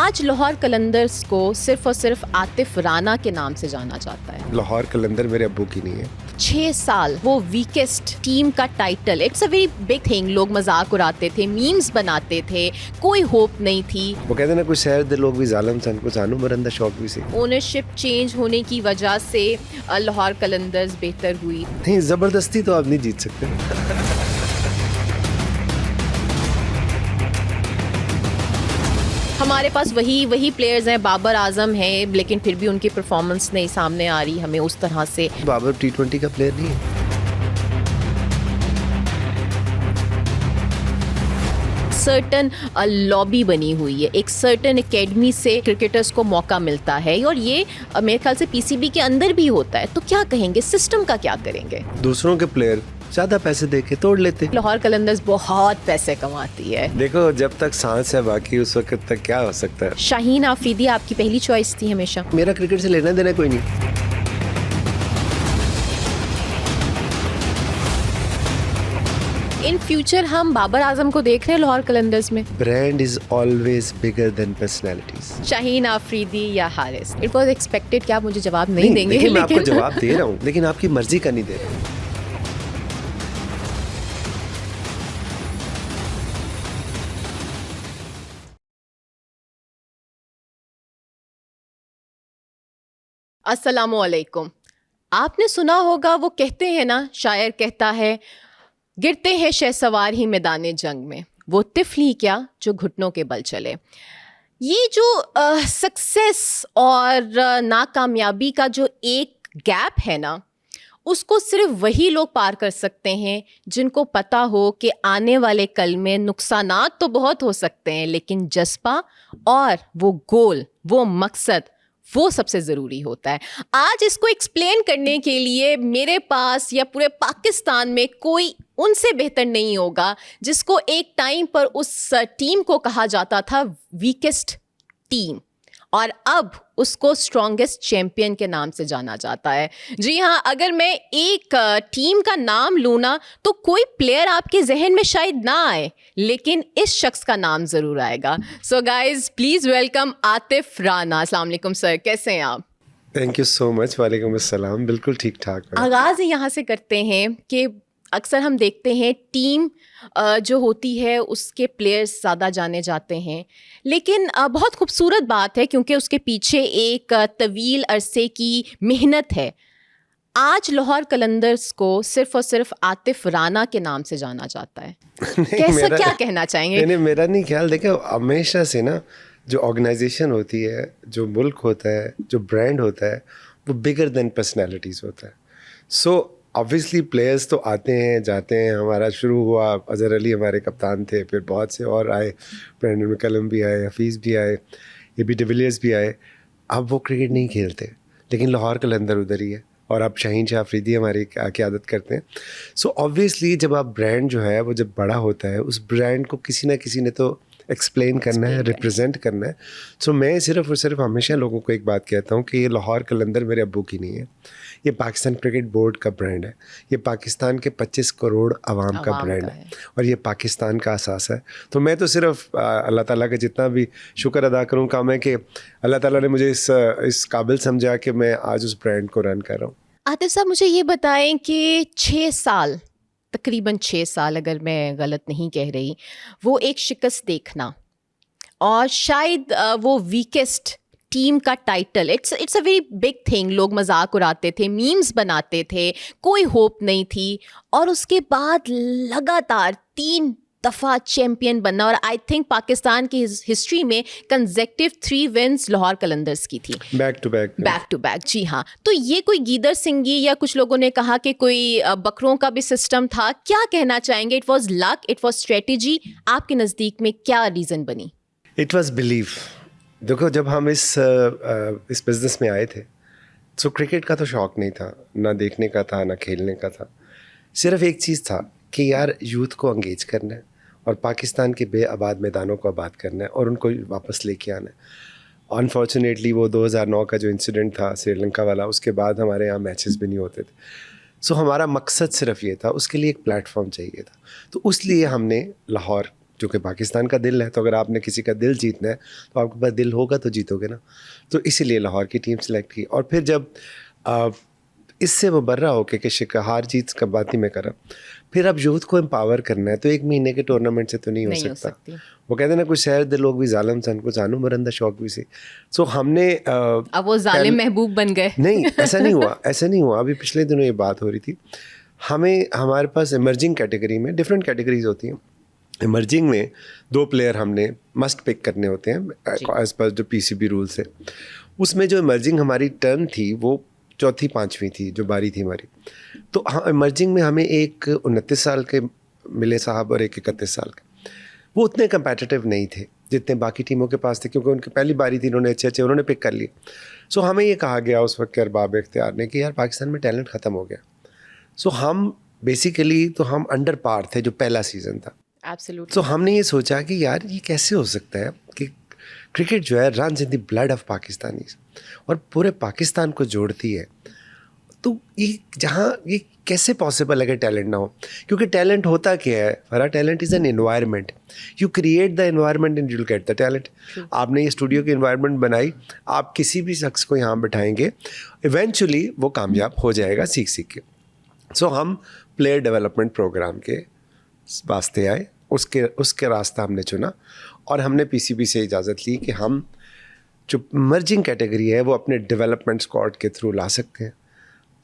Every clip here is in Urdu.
آج لاہور قلندرز کو صرف اور صرف عاطف رانا کے نام سے جانا جاتا ہے. لاہور قلندر میرے ابو کی نہیں ہے. 6 سال وہ ویکسٹ ٹیم کا title, it's a very big thing. لوگ مذاق اڑاتے تھے, میمز بناتے تھے, کوئی ہوپ نہیں تھی. وہ کہتے ہیں نا کوئی شہر دے لوگ بھی ظالم سن کو سانو مرندہ شوق بھی سی. اونرشپ چینج ہونے کی وجہ سے لاہور قلندرز بہتر ہوئی. نہیں, زبردستی تو آپ نہیں جیت سکتے. ہمارے پاس وہی پلیئرز ہیں, بابر اعظم ہیں, لیکن پھر بھی ان کی پرفارمنس نہیں سامنے آ رہی ہمیں اس طرح سے. بابر T20 کا پلیئر نہیں ہے. سرٹن لابی بنی ہوئی ہے, ایک سرٹن اکیڈمی سے کرکٹرز کو موقع ملتا ہے, اور یہ میرے خیال سے PCB کے اندر بھی ہوتا ہے. تو کیا کہیں گے, سسٹم کا کیا کریں گے؟ دوسروں کے پلیئر زیادہ پیسے دے کے توڑ لیتے. لاہور قلندرز بہت پیسے کماتی ہے. دیکھو جب تک سانس ہے باقی اس وقت تک کیا ہو سکتا ہے. شاہین آفریدی آپ کی پہلی چوائس تھی ہمیشہ. میرا کرکٹ سے لینا دینا کوئی نہیں. ان فیوچر ہم بابر اعظم کو دیکھ رہے ہیں لاہور قلندرز میں. Brand is always bigger than personalities. Shaheen Afridi یا حارث, اٹ واز ایکسپیکٹڈ. کیا آپ مجھے جواب نہیں دیں گے؟ میں آپ کو جواب دے رہا ہوں, لیکن آپ کی مرضی کا نہیں دے رہا ہوں. السلام علیکم. آپ نے سنا ہوگا, وہ کہتے ہیں نا, شاعر کہتا ہے, گرتے ہیں شہسوار ہی میدان جنگ میں, وہ طفل ہی کیا جو گھٹنوں کے بل چلے. یہ جو سکسیس اور ناکامیابی کا جو ایک گیپ ہے نا, اس کو صرف وہی لوگ پار کر سکتے ہیں جن کو پتہ ہو کہ آنے والے کل میں نقصانات تو بہت ہو سکتے ہیں, لیکن جذبہ اور وہ گول, وہ مقصد, وہ سب سے ضروری ہوتا ہے. آج اس کو ایکسپلین کرنے کے لیے میرے پاس یا پورے پاکستان میں کوئی ان سے بہتر نہیں ہوگا, جس کو ایک ٹائم پر اس ٹیم کو کہا جاتا تھا ویکسٹ ٹیم, اور اب اس کو اسٹرانگسٹ چیمپئن کے نام سے جانا جاتا ہے. جی ہاں, اگر میں ایک ٹیم کا نام لوں نا تو کوئی پلیئر آپ کے ذہن میں شاید نہ آئے, لیکن اس شخص کا نام ضرور آئے گا. So guys please welcome Atif Rana. السلام علیکم سر, کیسے ہیں آپ؟ Thank you so much. وعلیکم السلام. بالکل ٹھیک ٹھاک. آغاز یہاں سے کرتے ہیں کہ اکثر ہم دیکھتے ہیں ٹیم جو ہوتی ہے اس کے پلیئرز زیادہ جانے جاتے ہیں, لیکن بہت خوبصورت بات ہے کیونکہ اس کے پیچھے ایک طویل عرصے کی محنت ہے. آج لاہور قلندرز کو صرف اور صرف عاطف رانا کے نام سے جانا جاتا ہے. کیسا, کیا کہنا چاہیں گے؟ نہیں, میرا نہیں خیال. دیکھیں ہمیشہ سے نا جو آرگنائزیشن ہوتی ہے, جو ملک ہوتا ہے, جو برانڈ ہوتا ہے, وہ بگر دین پرسنالٹیز ہوتا ہے. سو آبویسلی پلیئرس تو آتے ہیں جاتے ہیں. ہمارا شروع ہوا, اظہر علی ہمارے کپتان تھے, پھر بہت سے اور آئے, برینڈن مکلم بھی آئے, حفیظ بھی آئے, AB ڈی ویلیئرز بھی آئے. اب وہ کرکٹ نہیں کھیلتے, لیکن لاہور قلندر ادھر ہی ہے, اور اب شاہین شاہ آفریدی ہماری قیادت کرتے ہیں. سو آبویسلی جب آپ برانڈ جو ہے وہ جب بڑا ہوتا ہے, اس برانڈ کو کسی نہ کسی نے تو ایکسپلین کرنا ہے, ریپرزینٹ کرنا ہے. سو میں صرف اور صرف ہمیشہ لوگوں کو ایک بات کہتا ہوں کہ یہ لاہور قلندر میرے ابو کی نہیں ہے, یہ پاکستان کرکٹ بورڈ کا برانڈ ہے, یہ پاکستان کے 25 کروڑ عوام کا برانڈ ہے, اور یہ پاکستان کا اساس ہے. تو میں تو صرف اللہ تعالیٰ کا جتنا بھی شکر ادا کروں کام ہے کہ اللہ تعالیٰ نے مجھے اس قابل سمجھا کہ میں آج اس برانڈ کو رن کر رہا ہوں. عاطف صاحب, مجھے یہ بتائیں کہ 6 سال, تقریباً 6 سال اگر میں غلط نہیں کہہ رہی, وہ ایک شکست دیکھنا, اور شاید وہ ویکسٹ ٹیم کا title, it's a very big thing. لوگ مذاق اڑاتے تھے, میمز بناتے تھے, کوئی ہوپ نہیں تھی, اور اس کے بعد لگاتار 3 دفعہ چیمپئن بننا. اور آئی تھنک پاکستان کی ہسٹری میں کنزیکٹیو 3 ونس لاہور قلندرز کی تھی, بیک ٹو بیک. جی ہاں. تو یہ کوئی گیدر سنگی, یا کچھ لوگوں نے کہا کہ کوئی بکروں کا بھی سسٹم تھا, کیا کہنا چاہیں گے؟ It was luck, it was strategy, آپ کے نزدیک میں کیا ریزن بنی؟ It was belief. دیکھو جب ہم اس بزنس میں آئے تھے تو کرکٹ کا تو شوق نہیں تھا, نہ دیکھنے کا تھا, نہ کھیلنے کا تھا. صرف ایک چیز تھا کہ یار یوتھ کو انگیج کرنا ہے, اور پاکستان کے بے آباد میدانوں کو آباد کرنا ہے, اور ان کو واپس لے کے آنا ہے. انفارچونیٹلی وہ 2009 کا جو انسیڈنٹ تھا سری لنکا والا, اس کے بعد ہمارے یہاں میچز بھی نہیں ہوتے تھے. سو ہمارا مقصد صرف یہ تھا, اس کے لیے ایک پلیٹ فارم چاہیے تھا. تو اس لیے ہم نے لاہور جو کہ پاکستان کا دل ہے. تو اگر آپ نے کسی کا دل جیتنا ہے تو آپ کے پاس دل ہوگا تو جیتو گے نا. تو اسی لیے لاہور کی ٹیم سلیکٹ کی. اور پھر جب اس سے مبرہ ہو کے کہ ہار جیت کا بات ہی میں کر رہا ہوں, پھر اب یوتھ کو امپاور کرنا ہے تو 1 مہینے کے ٹورنامنٹ سے تو نہیں ہو سکتا. وہ کہتے ہیں نا, کچھ شہر دے لوگ بھی ظالم سن کو جانو مرندہ شوق بھی سی. سو ہم نے اب وہ ظالم محبوب بن گئے. نہیں, ایسا نہیں ہوا. ابھی پچھلے دنوں یہ بات ہو رہی تھی. ہمارے پاس ایمرجنگ کیٹیگری میں ڈفرینٹ کیٹیگریز ہوتی ہیں. ایمرجنگ میں 2 پلیئر ہم نے مسٹ پک کرنے ہوتے ہیں ایز پر جو PCB رولس ہے. اس میں جو ایمرجنگ ہماری ٹرن تھی وہ 4تھی 5ویں تھی جو باری تھی ہماری. تو ہاں, ایمرجنگ میں ہمیں ایک 29 سال کے ملے صاحب اور ایک 31 سال کے. وہ اتنے کمپیٹیٹیو نہیں تھے جتنے باقی ٹیموں کے پاس تھے, کیونکہ ان کی پہلی باری تھی, انہوں نے پک کر لی. سو ہمیں یہ کہا گیا اس وقت کے ارباب اختیار نے کہ یار پاکستان میں ٹیلنٹ ختم ہو گیا. سو ہم بیسیکلی تو ہم انڈر پار تھے جو پہلا سیزن تھا. سو ہم نے یہ سوچا کہ یار یہ کیسے ہو سکتا ہے کہ کرکٹ جو ہے runs in the blood of Pakistanis اور پورے پاکستان کو جوڑتی ہے. تو یہ کیسے پاسبل ہے کہ ٹیلنٹ نہ ہو؟ کیونکہ ٹیلنٹ ہوتا کیا ہے فرا, talent is an environment. You create the environment and you will get the talent. آپ نے یہ اسٹوڈیو کی انوائرمنٹ بنائی, آپ کسی بھی شخص کو یہاں بٹھائیں گے, ایونچولی وہ کامیاب ہو جائے گا سیکھ کے. سو ہم پلیئر ڈیولپمنٹ پروگرام کے واسطے آئے, اس کے راستہ ہم نے چنا, اور ہم نے PCB سے اجازت لی کہ ہم جو مرجنگ کیٹیگری ہے وہ اپنے ڈیولپمنٹ اسکواڈ کے تھرو لا سکتے ہیں.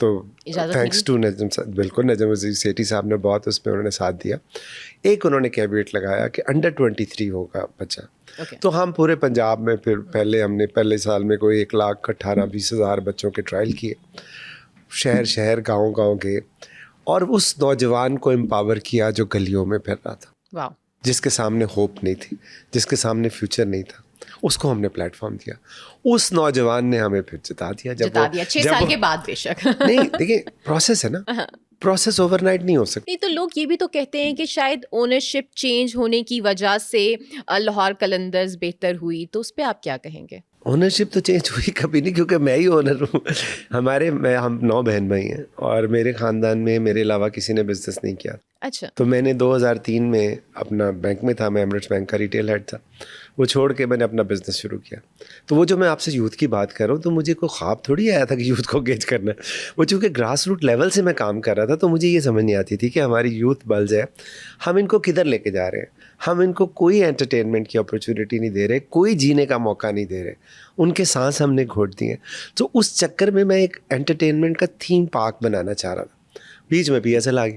تو تھینکس ٹو نجم صاحب, بالکل نجم عزیز سیٹھی صاحب نے بہت اس میں انہوں نے ساتھ دیا. ایک انہوں نے کیویٹ لگایا کہ انڈر 23 ہوگا بچہ. تو ہم پورے پنجاب میں پھر پہلے سال میں کوئی 1,18,20,000 بچوں کے ٹرائل کیے, شہر گاؤں گئے, اور اس نوجوان کو امپاور کیا جو گلیوں میں پھر رہا تھا, جس کے سامنے ہوپ نہیں تھی, جس کے سامنے فیوچر نہیں تھا. اس کو ہم نے پلیٹ فارم دیا. اس نوجوان نے ہمیں پھر جتا دیا 6 سال کے بعد. بے شک نہیں, دیکھیں پروسیس ہے نا, پروسیس اوور نائٹ نہیں ہو سکتی. نہیں تو لوگ یہ بھی تو کہتے ہیں کہ شاید اونرشپ چینج ہونے کی وجہ سے لاہور قلندرز بہتر ہوئی, تو اس پہ آپ کیا کہیں گے؟ اونرشپ تو چینج ہوئی کبھی نہیں, کیونکہ میں ہی اونر ہوں. ہم 9 بہن بھائی ہیں, اور میرے خاندان میں میرے علاوہ کسی نے بزنس نہیں کیا. اچھا. تو میں نے 2003 میں اپنا بینک میں تھا, میں ایمریٹس بینک کا ریٹیل ہیڈ تھا. وہ چھوڑ کے میں نے اپنا بزنس شروع کیا. تو وہ جو میں آپ سے یوتھ کی بات کر رہا ہوں, تو مجھے کوئی خواب تھوڑی آیا تھا کہ یوتھ کو گیج کرنا ہے. وہ چونکہ گراس روٹ لیول سے میں کام کر رہا تھا, تو مجھے یہ سمجھ نہیں آتی تھی کہ ہماری یوتھ بلز ہے, ہم ان کو کدھر لے کے جا رہے ہیں. ہم ان کو کوئی انٹرٹینمنٹ کی اپرچونیٹی نہیں دے رہے, کوئی جینے کا موقع نہیں دے رہے, ان کے سانس ہم نے گھونٹ دیے. تو اس چکر میں ایک انٹرٹینمنٹ کا تھیم پارک بنانا چاہ رہا تھا. بیچ میں PSL آ گئی,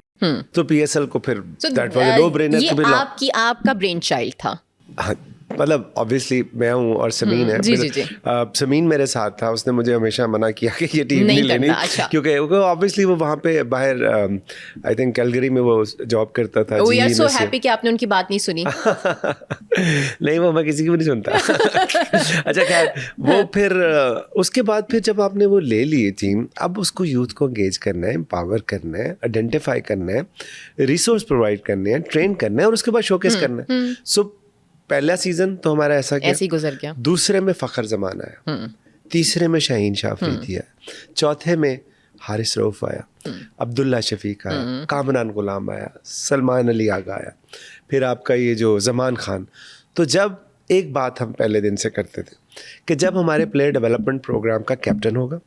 تو PSL کو پھر that was a no brainer. یہ آپ کا برین چائلڈ تھا. مطلب آبویسلی میں ہوں اور سمین ہے. سمین میرے ساتھ تھا, اس نے مجھے ہمیشہ منع کیا کہ یہ ٹیم نہیں لینی, کیونکہ آبویسلی وہ وہاں پہ باہر آئی تھنک کیلگری میں وہ جاب کرتا تھا. وی آر سو ہیپی کہ آپ نے ان کی بات نہیں سنی. نہیں, وہ میں کسی کی بھی نہیں سنتا. اچھا خیر, وہ پھر اس کے بعد پھر جب آپ نے وہ لے لی ٹیم, اب اس کو یوتھ کو انگیج کرنا ہے, امپاور کرنا ہے, آئیڈینٹیفائی کرنا ہے, ریسورس پرووائڈ کرنے ہیں, ٹرین کرنا ہے, اور اس کے بعد شوکیس کرنا ہے. سو پہلا سیزن تو ہمارا ایسا ایسے ہی گزر گیا. دوسرے میں فخر زمان آیا, تیسرے میں شاہین شاہ افریدی آیا, چوتھے میں حارث رؤف آیا, عبداللہ شفیق آیا, کامران غلام آیا, سلمان علی آغا آیا, پھر آپ کا یہ جو زمان خان. تو جب ایک بات ہم پہلے دن سے کرتے تھے کہ جب ہمارے پلیئر ڈیولپمنٹ پروگرام کا کیپٹن ہوگا,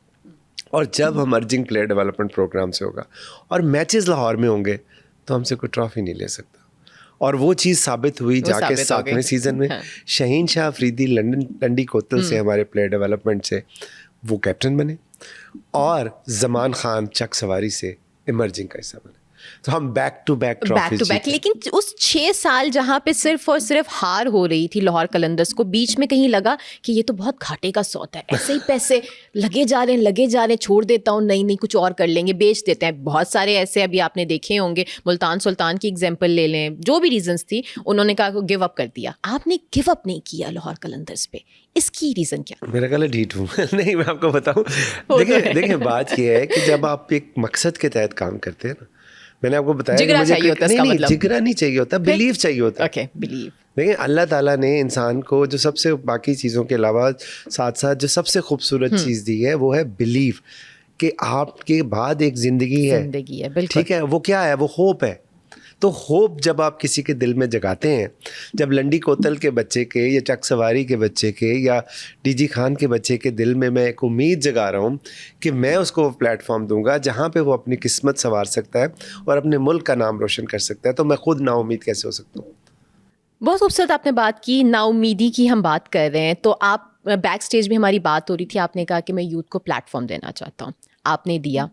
اور جب ہم ارجنگ پلیئر ڈیولپمنٹ پروگرام سے ہوگا, اور میچز لاہور میں ہوں گے, تو ہم سے کوئی ٹرافی نہیں لے سکتا. اور وہ چیز ثابت ہوئی جا کے 7ویں سیزن میں. شاہین شاہ افریدی لنڈی کوتل سے ہمارے پلیئر ڈیولپمنٹ سے وہ کیپٹن بنے, اور زمان خان چک سواری سے ایمرجنگ کا حصہ بنے. تو ہم بیک ٹو بیک. لیکن اس 6 سال جہاں پہ صرف اور صرف ہار ہو رہی تھی لاہور قلندرز کو, بیچ میں کہیں لگا کہ یہ تو بہت گھاٹے کا سودا ہے, ایسے ہی پیسے لگے جا رہے ہیں, چھوڑ دیتا ہوں, نہیں کچھ اور کر لیں گے, بیچ دیتے ہیں. بہت سارے ایسے ابھی آپ نے دیکھے ہوں گے, ملتان سلطان کی ایگزامپل لے لیں, جو بھی ریزنس تھی انہوں نے کہا گیو اپ کر دیا. آپ نے گیو اپ نہیں کیا لاہور قلندرز پہ, اس کی ریزن کیا؟ میرا خیال ہے ڈھیٹ ہوں. نہیں, میں آپ کو بتاؤں, دیکھیں بات یہ ہے کہ جب آپ ایک مقصد کے تحت کام کرتے ہیں نا, میں نے آپ کو بتایا جگرا چاہیے ہوتا ہے, نہیں جگرا نہیں چاہیے ہوتا, بلیف چاہیے ہوتا ہے. دیکھیں اللہ تعالیٰ نے انسان کو جو سب سے باقی چیزوں کے علاوہ ساتھ ساتھ جو سب سے خوبصورت چیز دی ہے وہ ہے بلیف, کہ آپ کے بعد ایک زندگی ہے. ٹھیک ہے, وہ کیا ہے, وہ ہوپ ہے. تو ہوپ جب آپ کسی کے دل میں جگاتے ہیں, جب لنڈی کوتل کے بچے کے یا چک سواری کے بچے کے یا ڈی جی خان کے بچے کے دل میں ایک امید جگا رہا ہوں کہ میں اس کو وہ پلیٹ فارم دوں گا جہاں پہ وہ اپنی قسمت سنوار سکتا ہے اور اپنے ملک کا نام روشن کر سکتا ہے, تو میں خود نا امید کیسے ہو سکتا ہوں. بہت خوبصورت آپ نے بات کی, نا امیدی کی ہم بات کر رہے ہیں. تو آپ بیک اسٹیج بھی ہماری بات ہو رہی تھی, آپ نے کہا کہ میں یوتھ کو پلیٹ فارم دینا چاہتا ہوں, آپ نے دیا,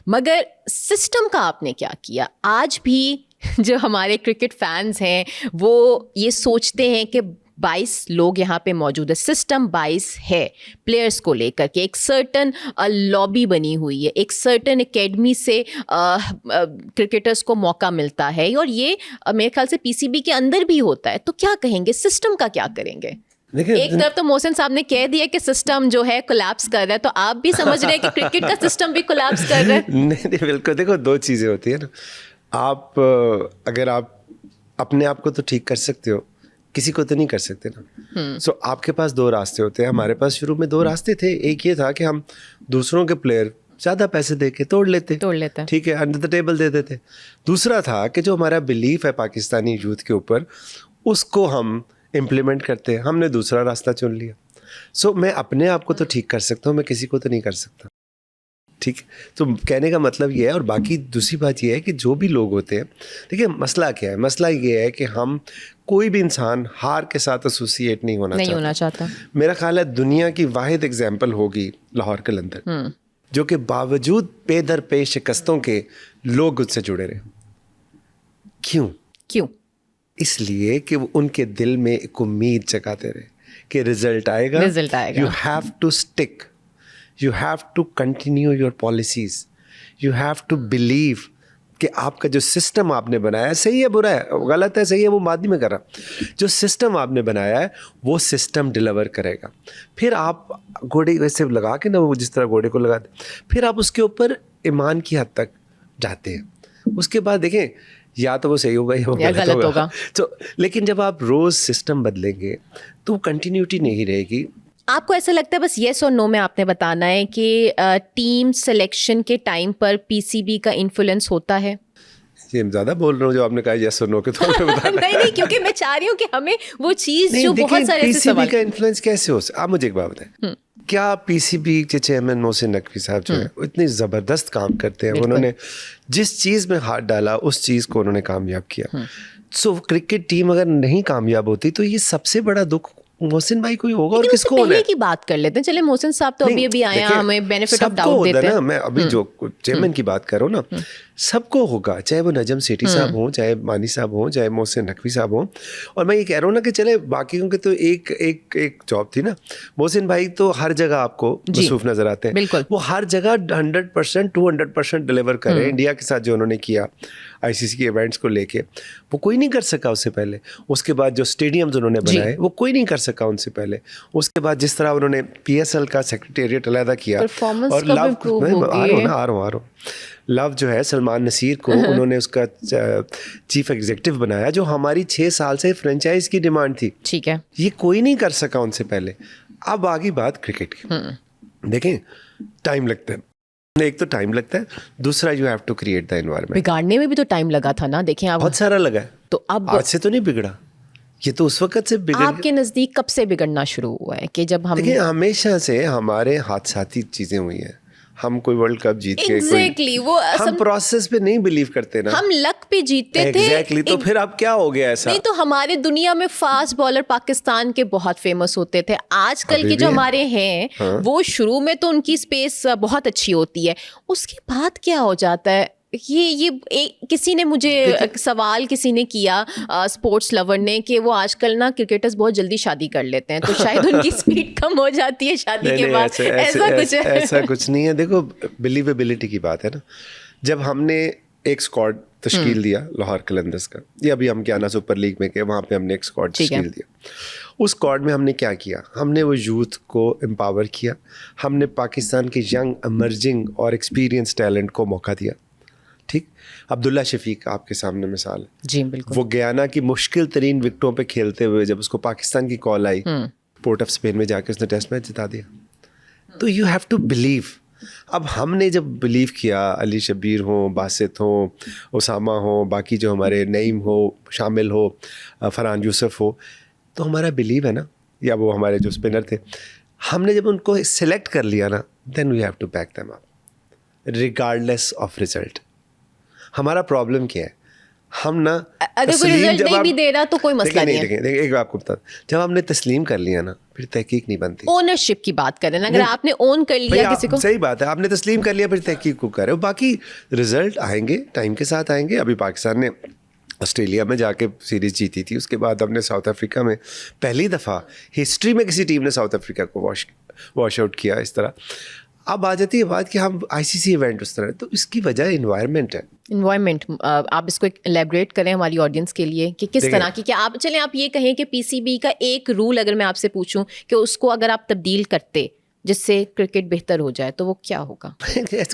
مگر سسٹم کا آپ نے کیا کیا؟ آج بھی جو ہمارے کرکٹ فینس ہیں وہ یہ سوچتے ہیں کہ 22 لوگ یہاں پہ موجود ہے, سسٹم 22 ہے پلیئرس کو لے کر کے, ایک سرٹن لابی بنی ہوئی ہے, ایک سرٹن اکیڈمی سے کرکٹرز کو موقع ملتا ہے, اور یہ میرے خیال سے پی سی بی کے اندر بھی ہوتا ہے. تو کیا کہیں گے, سسٹم کا کیا کریں گے؟ ایک طرف تو محسن صاحب نے کہہ دیا کہ سسٹم جو ہے کولیپس کر رہا ہے, تو آپ بھی سمجھ رہے ہیں کہ کرکٹ کا سسٹم بھی کولیپس کر رہا ہے؟ نہیں بالکل, دیکھو دو چیزیں ہوتی ہیں نا. آپ اگر آپ اپنے آپ کو تو ٹھیک کر سکتے ہو, کسی کو تو نہیں کر سکتے نا. سو آپ کے پاس دو راستے ہوتے ہیں, ہمارے پاس شروع میں دو راستے تھے. ایک یہ تھا کہ ہم دوسروں کے پلیئر زیادہ پیسے دے کے توڑ لیتے, ٹھیک ہے, انڈر دا ٹیبل دے دیتے. دوسرا تھا کہ جو ہمارا بلیف ہے پاکستانی یوتھ کے اوپر, اس کو ہم امپلیمنٹ کرتے. ہم نے دوسرا راستہ چن لیا. سو میں اپنے آپ کو تو ٹھیک کر سکتا ہوں, میں کسی کو تو نہیں کر سکتا, ٹھیک. تو کہنے کا مطلب یہ ہے. اور باقی دوسری بات یہ ہے کہ جو بھی لوگ ہوتے ہیں, دیکھیے مسئلہ کیا ہے, مسئلہ یہ ہے کہ ہم کوئی بھی انسان ہار کے ساتھ ایسوسیٹ نہیں ہونا چاہتا. میرا خیال ہے دنیا کی واحد اگزامپل ہوگی لاہور قلندر, جو کہ باوجود پے در پے شکستوں کے لوگ اس سے جڑے رہے. کیوں؟ اس لیے کہ وہ ان کے دل میں ایک امید جگاتے رہے کہ رزلٹ آئے گا. You have to stick, you have to continue your policies, you have to believe کہ آپ کا جو سسٹم آپ نے بنایا ہے, صحیح ہے برا ہے, غلط ہے صحیح ہے, وہ بعد میں کر رہا, جو سسٹم آپ نے بنایا ہے وہ سسٹم ڈیلیور کرے گا. پھر آپ گھوڑے ویسے لگا کے نا, وہ جس طرح گھوڑے کو لگاتے, پھر آپ اس کے اوپر ایمان کی حد تک جاتے ہیں. اس کے بعد دیکھیں یا تو وہ صحیح ہوگا یا وہ غلط ہوگا. تو لیکن جب آپ روز سسٹم بدلیں گے تو کنٹینیوٹی نہیں رہے گی. آپ کو ایسا لگتا ہے بس یس اور نو میں آپ نے بتانا ہے کہ ٹیم سلیکشن کے ٹائم پر پی سی بی کا انفلوئنس ہوتا ہے؟ یہ زیادہ بول رہا ہوں جو آپ نے کہا یس اور نو کے طور پہ بتانا. نہیں, کیونکہ میں چاہ رہی ہوں کہ ہمیں وہ چیز جو بہت سارے پی سی بی کا انفلوئنس کیسے ہو سکتا. آپ مجھے ایک بات بتائیں, کیا پی سی بی کے چیئرمین محسن نقوی صاحب جو ہے وہ اتنی زبردست کام کرتے ہیں, انہوں نے جس چیز میں ہاتھ ڈالا اس چیز کو انہوں نے کامیاب کیا. سو کرکٹ ٹیم اگر نہیں کامیاب ہوتی تو یہ سب سے بڑا دکھ محسن بھائی کوئی ہوگا, اور کس کو ہونا ہے. کی بات کر لیتے ہیں, چلے محسن صاحب تو ابھی آئے ہیں, ہمیں بینیفٹ آف ڈاؤٹ دیتے ہیں. میں ابھی جو چیئرمین کی بات کر رہا ہوں نا, سب کو ہوگا, چاہے وہ نجم سیٹھی صاحب ہوں, چاہے مانی صاحب ہوں, چاہے محسن نقوی صاحب ہوں. اور میں یہ کہہ رہا ہوں نا کہ چلے باقیوں کے تو ایک جاب تھی نا, محسن بھائی تو ہر جگہ آپ کو مصروف نظر آتے ہیں. وہ ہر جگہ 100% 200% ڈیلیور کر رہے ہیں. انڈیا کے ساتھ جو انہوں نے کیا آئی سی سی کے ایونٹس کو لے کے, وہ کوئی نہیں کر سکا اس سے پہلے. اس کے بعد جو اسٹیڈیمز انہوں نے بنائے وہ کوئی نہیں کر سکا ان سے پہلے. اس کے بعد جس طرح انہوں نے پی ایس ایل کا سیکریٹریٹ علیحدہ کیا, اور لو جو ہے سلمان نصیر کو انہوں نے اس کا چیف ایگزیکٹو بنایا, جو ہماری 6 سال سے فرینچائز کی ڈیمانڈ تھی. ٹھیک ہے, یہ کوئی نہیں کر سکا ان سے پہلے. اب آگی بات کرکٹ کی. دیکھیں ٹائم لگتا ہے, ایک تو ٹائم لگتا ہے, دوسرا you have to create the environment. بگاڑنے میں بھی تو ٹائم لگا تھا نا, دیکھیں آپ بہت سارا لگا ہے. تو اب آج سے تو نہیں بگڑا, یہ تو اس وقت سے بگڑ. آپ کے نزدیک کب سے بگڑنا شروع ہوا ہے کہ جب ہم دیکھیں ہمیشہ سے ہمارے حادثاتی چیزیں ہوئی ہیں. ہم کوئی ورلڈ کپ جیت کے وہ ہم پروسیس پہ نہیں بلیو کرتے نا, ہم لک پہ جیتتے تھے. ایگزیکٹلی. تو پھر اب کیا ہو گیا ایسا؟ نہیں تو ہمارے دنیا میں فاسٹ بالر پاکستان کے بہت فیمس ہوتے تھے. آج کل کے جو ہمارے ہیں وہ شروع میں تو ان کی اسپیس بہت اچھی ہوتی ہے, اس کے بعد کیا ہو جاتا ہے. یہ کسی نے مجھے سوال کسی نے کیا اسپورٹس لور نے کہ وہ آج کل نا کرکٹرز بہت جلدی شادی کر لیتے ہیں, تو شاید ان کی اسپیڈ کم ہو جاتی ہے شادی کے بعد. ایسا کچھ نہیں ہے. دیکھو بلیویبلٹی کی بات ہے نا. جب ہم نے ایک اسکواڈ تشکیل دیا لاہور قلندرز کا, یا ابھی ہم کیا سپر لیگ میں گئے, وہاں پہ ہم نے ایک اسکواڈ تشکیل دیا. اس اسکواڈ میں ہم نے کیا کیا, ہم نے وہ یوتھ کو امپاور کیا. ہم نے پاکستان کے ینگ ایمرجنگ اور ایکسپیرینس ٹیلنٹ کو موقع دیا. ٹھیک. عبداللہ شفیق آپ کے سامنے مثال ہے. جی بالکل. وہ گیانا کی مشکل ترین وکٹوں پہ کھیلتے ہوئے جب اس کو پاکستان کی کال آئی, پورٹ آف اسپین میں جا کے اس نے ٹیسٹ میچ جتا دیا. تو یو ہیو ٹو بلیو اب ہم نے جب بلیو کیا, علی شبیر ہوں, باسط ہوں, اسامہ ہوں, باقی جو ہمارے نعیم ہو, شامل ہو, فرحان یوسف ہو, تو ہمارا بلیو ہے نا, یا وہ ہمارے جو اسپنر تھے, ہم نے جب ان کو سلیکٹ کر لیا نا, then we have to back them up regardless of result. ہمارا پرابلم کیا ہے, ہم نا اگر کوئی رزلٹ نہیں بھی دے رہا تو کوئی مسئلہ نہیں ہے. دیکھیں ایک آپ کو بتا دوں, جب ہم نے تسلیم کر لیا نا, پھر تحقیق نہیں بنتی. اونرشپ کی بات کریں نا, اگر آپ نے اون کر لیا کسی کو, صحیح بات ہے, آپ نے تسلیم کر لیا, پھر تحقیق کو کرے. باقی رزلٹ آئیں گے, ٹائم کے ساتھ آئیں گے. ابھی پاکستان نے آسٹریلیا میں جا کے سیریز جیتی تھی, اس کے بعد ہم نے ساؤتھ افریقہ میں پہلی دفعہ ہسٹری میں کسی ٹیم نے ساؤتھ افریقہ کو واش آؤٹ کیا اس طرح. اب آ جاتی ہے بات کہ ہم آئی سی سی ایونٹ اس طرح, تو اس کی وجہ انوائرمنٹ ہے. انوائرمنٹ, آپ اس کو الیبریٹ کریں ہماری آڈینس کے لیے کہ کس طرح کی, کیا آپ چلیں آپ یہ کہیں کہ پی سی بی کا ایک رول اگر میں آپ سے پوچھوں کہ اس کو اگر آپ تبدیل کرتے جس سے کرکٹ بہتر ہو جائے تو وہ کیا ہوگا؟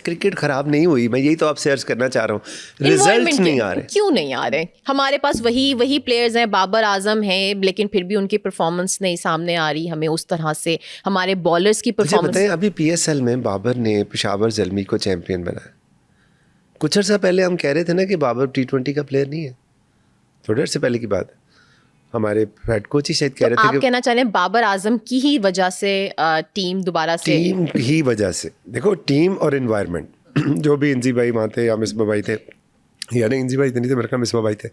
کرکٹ خراب نہیں ہوئی, میں یہی تو آپ سے عرض کرنا چاہ رہا ہوں. رزلٹ نہیں آ رہے. کیوں نہیں آ رہے؟ ہمارے پاس وہی پلیئرز ہیں, بابر اعظم ہیں, لیکن پھر بھی ان کی پرفارمنس نہیں سامنے آ رہی ہمیں اس طرح سے. ہمارے بالرز کی پرفارمنس بتائیں, ابھی پی ایس ایل میں بابر نے پشاور زلمی کو چیمپئن بنایا. کچھ عرصہ پہلے ہم کہہ رہے تھے نا کہ بابر T20 کا پلیئر نہیں ہے, تھوڑے عرصے پہلے کی بات ہے. ہمارے ہیڈ کوچ ہی شاید کہہ رہے تھے کہ آپ کہنا چاہ رہے ہیں بابر اعظم کی ہی وجہ سے ٹیم دوبارہ سے, ٹیم ہی وجہ سے. دیکھو ٹیم اور انوائرمنٹ, جو بھی انزی بھائی وہاں تھے یا مصباح بھائی تھے, یعنی انزی بھائی تو نہیں تھے, میرے خیال مصباح بھائی تھے,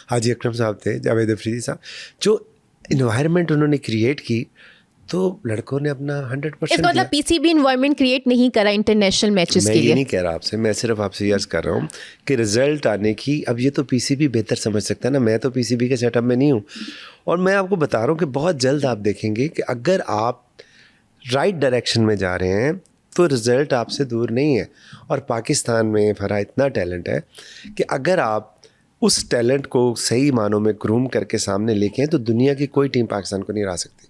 حاجی اکرم صاحب تھے, جاوید افریدی صاحب, جو انوائرمنٹ انہوں نے کریٹ کی, تو لڑکوں نے اپنا 100% اس کا مطلب پی سی بی انوائرمنٹ کریٹ نہیں کرا انٹرنیشنل میچز کے لیے. میں یہ نہیں کہہ رہا آپ سے, میں صرف آپ سے یہ عرض کر رہا ہوں کہ رزلٹ آنے کی, اب یہ تو پی سی بی بہتر سمجھ سکتا ہے نا, میں تو پی سی بی کے سیٹ اپ میں نہیں ہوں. اور میں آپ کو بتا رہا ہوں کہ بہت جلد آپ دیکھیں گے کہ اگر آپ رائٹ ڈائریکشن میں جا رہے ہیں تو رزلٹ آپ سے دور نہیں ہے. اور پاکستان میں فرا اتنا ٹیلنٹ ہے کہ اگر آپ اس ٹیلنٹ کو صحیح معنوں میں گروم کر کے سامنے لے کے ہیں, تو دنیا کی کوئی ٹیم پاکستان کو نہیں ہرا سکتی.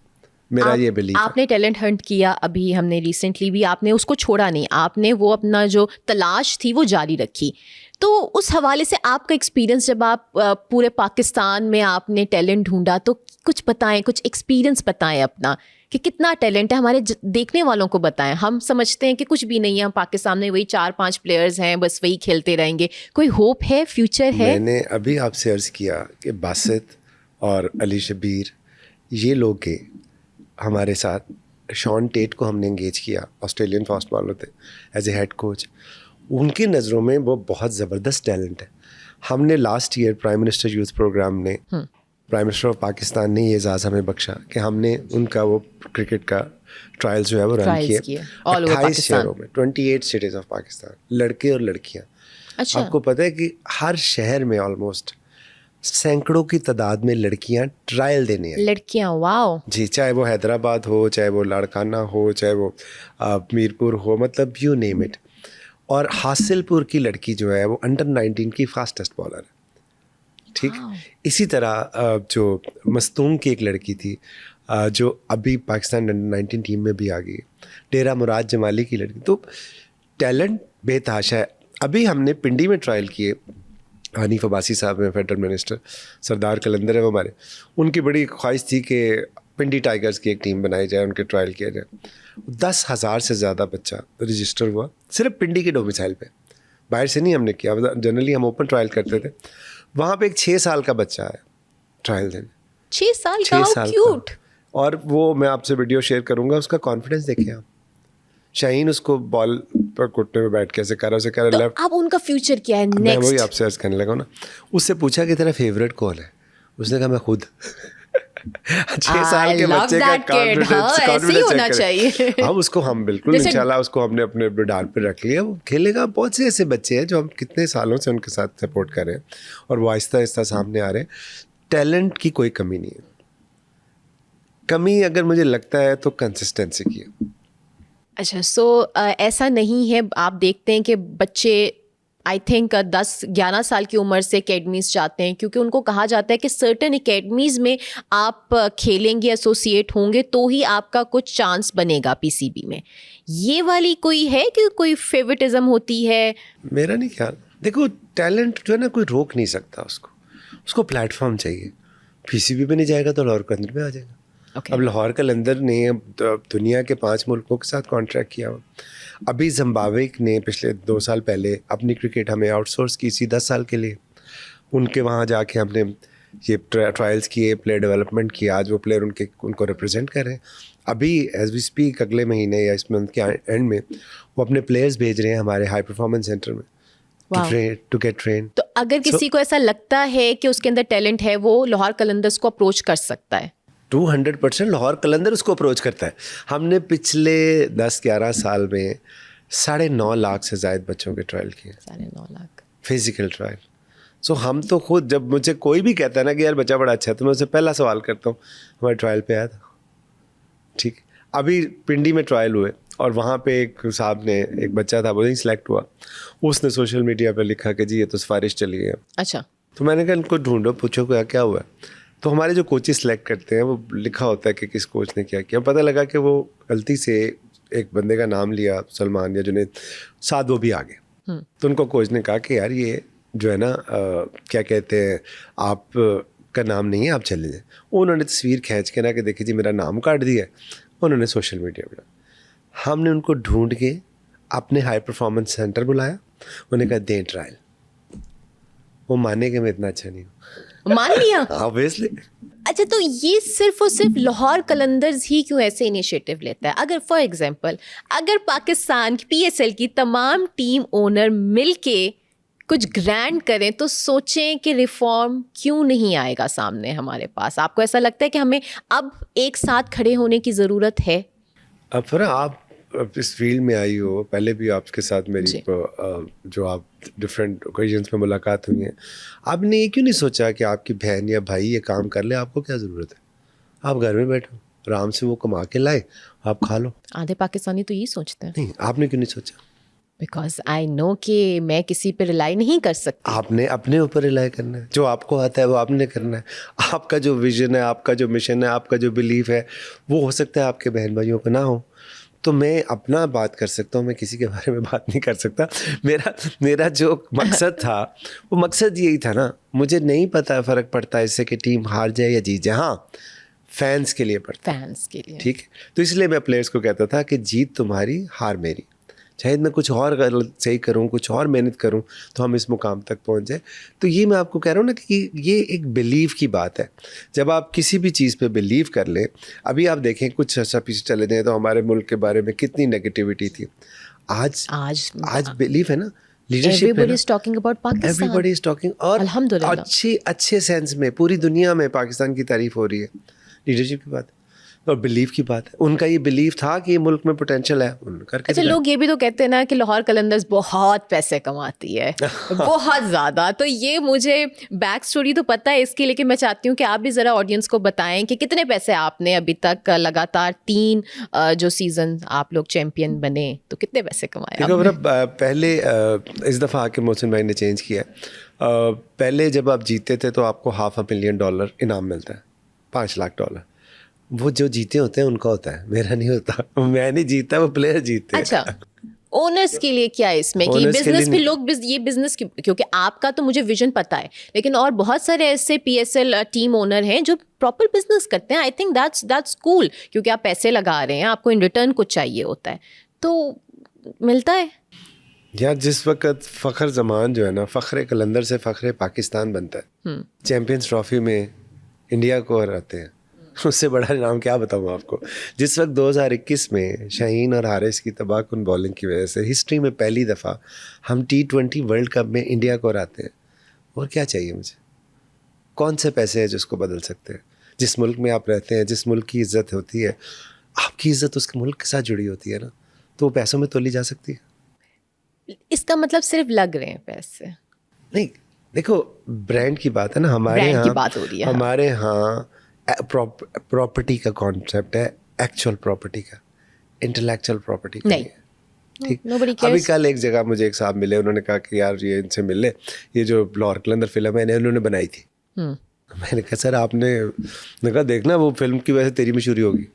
میرا یہ بلیف ہے. آپ نے ٹیلنٹ ہنٹ کیا, ابھی ہم نے ریسنٹلی بھی, آپ نے اس کو چھوڑا نہیں, آپ نے وہ اپنا جو تلاش تھی وہ جاری رکھی. تو اس حوالے سے آپ کا ایکسپیرینس, جب آپ پورے پاکستان میں آپ نے ٹیلنٹ ڈھونڈا, تو کچھ بتائیں, کچھ ایکسپیرینس بتائیں اپنا کہ کتنا ٹیلنٹ ہے, ہمارے دیکھنے والوں کو بتائیں. ہم سمجھتے ہیں کہ کچھ بھی نہیں ہے, ہم پاکستان میں وہی 4-5 پلیئرز ہیں, بس وہی کھیلتے رہیں گے. کوئی ہوپ ہے, فیوچر ہے؟ میں نے ابھی آپ سے عرض کیا کہ باسط اور علی شبیر یہ لوگ گئے ہمارے ساتھ. شان ٹیٹ کو ہم نے انگیج کیا, آسٹریلین فاسٹ بالر تھے, ایز اے ہیڈ کوچ. ان کی نظروں میں وہ بہت زبردست ٹیلنٹ ہے. ہم نے last year prime minister youth programme نے, پرائم منسٹر آف پاکستان نے یہ اعزاز ہمیں بخشا کہ ہم نے ان کا وہ کرکٹ کا ٹرائل جو ہے وہ رن کیے 28 شہروں میں, 28 سٹیز آف پاکستان, لڑکے اور لڑکیاں. اچھا, آپ کو پتہ ہے کہ ہر شہر میں آلموسٹ سینکڑوں کی تعداد میں لڑکیاں ٹرائل دینے ہیں. لڑکیاں, واو جی, چاہے وہ حیدرآباد ہو, چاہے وہ لاڑکانہ ہو, چاہے وہ میرپور ہو, مطلب یو نیم اٹ. اور حاصل پور کی لڑکی جو ہے وہ انڈر-19 کی فاسٹسٹ بالر ہے. ٹھیک, اسی طرح جو مستونگ کی ایک لڑکی تھی جو ابھی پاکستان انڈر-19 ٹیم میں بھی آ گئی, ڈیرا مراد جمالی کی لڑکی. تو ٹیلنٹ بے تحاشا ہے. ابھی ہم نے پنڈی میں ٹرائل کیے, حنیف عباسی صاحب ہیں فیڈرل منسٹر, سردار کلندر ہے وہ ہمارے, ان کی بڑی خواہش تھی کہ پنڈی ٹائیگرز کی ایک ٹیم بنائی جائے, ان کے ٹرائل کیا جائے. 10,000 سے زیادہ بچہ رجسٹر ہوا صرف پنڈی کے ڈومیسائل پہ, باہر سے نہیں ہم نے کیا. جنرلی ہم اوپن ٹرائل کرتے تھے. وہاں پہ ایک 6 سال کا بچہ ہے ٹرائل دینے. 6 سال کا, کیوٹ. اور وہ میں آپ سے ویڈیو شیئر کروں گا, اس کا کانفیڈنس دیکھیں آپ. شاہین اس کو بال پر گھٹنے میں بیٹھ کے ایسے کر رہا ہے لیفٹ. اب ان کا فیوچر کیا ہے نیکسٹ؟ میں وہی آپ سے عرض کرنے لگا نا. اس سے پوچھا کہ تیرا فیوریٹ کون ہے, اس نے کہا میں خود. 6 سال کے بچے کا کانفیڈنس ہونا چاہیے. ہم بالکل انشاءاللہ اس کو ہم نے اپنے ڈال پہ رکھ لیا, وہ کھیلے گا. بہت سے ایسے بچے ہیں جو ہم کتنے سالوں سے ان کے ساتھ سپورٹ کر رہے ہیں اور وہ آہستہ آہستہ سامنے آ رہے ہیں. ٹیلنٹ کی کوئی کمی نہیں ہے. کمی اگر مجھے لگتا ہے تو کنسسٹنسی کی ہے. اچھا, سو ایسا نہیں ہے, آپ دیکھتے ہیں کہ بچے آئی تھنک 10-11 سال کی عمر سے اکیڈمیز جاتے ہیں, کیونکہ ان کو کہا جاتا ہے کہ سرٹن اکیڈمیز میں آپ کھیلیں گے, ایسوسیٹ ہوں گے, تو ہی آپ کا کچھ چانس بنے گا پی سی بی میں. یہ والی کوئی ہے کہ کوئی فیورٹزم ہوتی ہے؟ میرا نہیں خیال. دیکھو ٹیلنٹ جو ہے نا کوئی روک نہیں سکتا اس کو پلیٹ فارم چاہیے. پی سی بی میں نہیں جائے گا تو لاہور قندر میں آ جائے گا. اب لاہور قلندر نے دنیا کے 5 ملکوں کے ساتھ کانٹریکٹ کیا ہوا. ابھی زمبابوے نے پچھلے 2 سال پہلے اپنی کرکٹ ہمیں آؤٹ سورس کی تھی 10 سال کے لیے. ان کے وہاں جا کے ہم نے یہ ٹرائلس کیے, پلیئر ڈیولپمنٹ کیا. آج وہ پلیئر ان کو ریپرزینٹ کر رہے ہیں. ابھی ایز وی اسپیک اگلے مہینے یا اس منتھ کے اینڈ میں وہ اپنے پلیئرز بھیج رہے ہیں ہمارے ہائی پرفارمنس سینٹر میں ٹو گیٹ ٹرین. تو اگر کسی کو ایسا لگتا ہے کہ اس کے اندر ٹیلنٹ ہے, وہ لاہور قلندرز کو اپروچ کر سکتا ہے. 200% لاہور قلندر اس کو اپروچ کرتا ہے. ہم نے پچھلے 10-11 سال میں 9.5 لاکھ سے زائد بچوں کے ٹرائل کیے. 9.5 لاکھ فزیکل ٹرائل. سو ہم تو خود, جب مجھے کوئی بھی کہتا ہے نا کہ یار بچہ بڑا اچھا ہے, تو میں اسے پہلا سوال کرتا ہوں ہمارے ٹرائل پہ آیا تھا. ٹھیک, ابھی پنڈی میں ٹرائل ہوئے اور وہاں پہ ایک صاحب نے, ایک بچہ تھا وہ نہیں سلیکٹ ہوا, اس نے سوشل میڈیا پہ لکھا کہ جی یہ تو سفارش چلی ہے. اچھا. تو میں نے کہا ان کو ڈھونڈو, پوچھو کیا ہوا ہے. تو ہمارے جو کوچز سلیکٹ کرتے ہیں وہ لکھا ہوتا ہے کہ کس کوچ نے کیا کیا. پتہ لگا کہ وہ غلطی سے ایک بندے کا نام لیا, سلمان یا جنید, ساتھ وہ بھی آ گئے. تو ان کو کوچ نے کہا کہ یار یہ جو ہے نا کیا کہتے ہیں, آپ کا نام نہیں ہے, آپ چلے جائیں. انہوں نے تصویر کھینچ کے نا کہ دیکھیے جی میرا نام کاٹ دیا ہے, انہوں نے سوشل میڈیا پہ. ہم نے ان کو ڈھونڈ کے اپنے ہائی پرفارمنس سینٹر بلایا, انہوں نے کہا دیں ٹرائل. وہ مانے کہ میں اتنا اچھا نہیں ہوں. مان لیا obviously. اچھا, تو یہ صرف اور صرف لاہور قلندرز ہی کیوں ایسے انیشیٹو لیتا ہے؟ اگر فار ایگزامپل اگر پاکستان کی PSL کی تمام ٹیم اونر مل کے کچھ گرینڈ کریں تو سوچیں کہ ریفارم کیوں نہیں آئے گا سامنے ہمارے پاس. آپ کو ایسا لگتا ہے کہ ہمیں اب ایک ساتھ کھڑے ہونے کی ضرورت ہے؟ اب فرا آپ اس فیلڈ میں آئی ہو, پہلے بھی آپ کے ساتھ میری جو آپ ڈفرینٹ اوکیزنس میں ملاقات ہوئی ہیں, آپ نے یہ کیوں نہیں سوچا کہ آپ کی بہن یا بھائی یہ کام کر لے, آپ کو کیا ضرورت ہے, آپ گھر میں بیٹھو آرام سے, وہ کما کے لائے, آپ کھا لو. آدھے پاکستانی تو یہی سوچتے ہیں. نہیں, آپ نے کیوں نہیں سوچا؟ بیکاز آئی نو کہ میں کسی پہ ریلائی نہیں کر سکتی. آپ نے اپنے اوپر ریلائی کرنا ہے, جو آپ کو آتا ہے وہ آپ نے کرنا ہے. آپ کا جو ویژن ہے, آپ کا جو مشن ہے, آپ کا جو بلیف ہے, وہ ہو سکتا ہے آپ کے بہن بھائیوں کو نہ ہو. تو میں اپنا بات کر سکتا ہوں, میں کسی کے بارے میں بات نہیں کر سکتا. میرا جو مقصد تھا وہ مقصد یہی تھا نا. مجھے نہیں پتا فرق پڑتا اس سے کہ ٹیم ہار جائے یا جیت جائے, ہاں فینس کے لیے پڑتا, فینس کے لیے. ٹھیک ہے. تو اس لیے میں پلیئرس کو کہتا تھا کہ جیت تمہاری, ہار میری. چاہے میں کچھ اور غلط صحیح کروں, کچھ اور محنت کروں تو ہم اس مقام تک پہنچ جائیں. تو یہ میں آپ کو کہہ رہا ہوں نا کہ یہ ایک بلیف کی بات ہے. جب آپ کسی بھی چیز پہ بلیو کر لیں, ابھی آپ دیکھیں کچھ عرصہ پیچھے چلے جائیں تو ہمارے ملک کے بارے میں کتنی نیگیٹیوٹی تھی. آج بلیف ہے نا, لیڈرشپ ہے نا, Everybody is talking about Pakistan. Everybody is talking, اور اچھے سینس میں پوری دنیا میں پاکستان کی تعریف ہو رہی ہے. لیڈرشپ کی بات اور بلیف کی بات ہے. ان کا یہ بلیف تھا کہ یہ ملک میں پوٹینشیل ہے, ان کر کے. اچھا, لوگ یہ بھی تو کہتے ہیں نا کہ لاہور قلندرز بہت پیسے کماتی ہے, بہت زیادہ. تو یہ مجھے بیک اسٹوری تو پتہ ہے اس کی, لیکن میں چاہتی ہوں کہ آپ بھی ذرا آڈینس کو بتائیں کہ کتنے پیسے آپ نے ابھی تک لگاتار 3 جو سیزن آپ لوگ چیمپئن بنے تو کتنے پیسے کمائے؟ دیکھو پہلے اس دفعہ آ کے محسن بھائی نے چینج کیا. پہلے جب آپ جیتے تھے تو آپ کو $500,000 انعام ملتا ہے, $5 لاکھ. وہ جو جیتے ہوتے ہیں ان کا ہوتا ہے, میرا نہیں ہوتا. میں نہیں جیتا, وہ پلیئر جیتے ہیں. اچھا, اونرز کے لیے کیا ہے اس میں کہ بزنس بھی لوگ یہ بزنس کیونکہ آپ کا تو مجھے ویژن پتہ ہے, لیکن اور بہت سارے ایسے PSL ٹیم اونر ہیں جو پراپر بزنس کرتے ہیں. آئی تھنک دیٹس کول, کیونکہ آپ پیسے لگا رہے ہیں, آپ کو ان ریٹرن کچھ چاہیے ہوتا ہے, تو ملتا ہے. یار جس وقت فخر زمان جو ہے نا, فخر قلندر سے فخر پاکستان بنتا ہے. چیمپئنز ٹرافی میں انڈیا کو ہراتے ہیں, اس سے بڑا نام کیا بتاؤں آپ کو. جس وقت 2021 میں شاہین اور حارث کی تباہ کن بولنگ کی وجہ سے ہسٹری میں پہلی دفعہ ہم T20 ورلڈ کپ میں انڈیا کو ہراتے ہیں, اور کیا چاہیے مجھے؟ کون سے پیسے ہیں جس کو بدل سکتے ہیں؟ جس ملک میں آپ رہتے ہیں, جس ملک کی عزت ہوتی ہے, آپ کی عزت اس کے ملک کے ساتھ جڑی ہوتی ہے نا, تو وہ پیسوں میں تولی جا سکتی ہے. اس کا مطلب صرف لگ رہے ہیں پیسے نہیں. دیکھو برانڈ کی بات ہے نا, ہمارے یہاں پراپرٹی کا کانسیپٹ ہے, ایکچوئل پراپرٹی کا, انٹلیکچوئل پراپرٹی کا نہیں ہے. ٹھیک. ابھی کل ایک جگہ مجھے ایک صاحب ملے, انہوں نے کہا کہ یار یہ ان سے مل لے, یہ جو لاہور قلندر فلم ہے انہوں نے بنائی تھی. میں نے کہا سر آپ نے کہا دیکھنا وہ فلم کی وجہ سے تیری مشہوری ہوگی.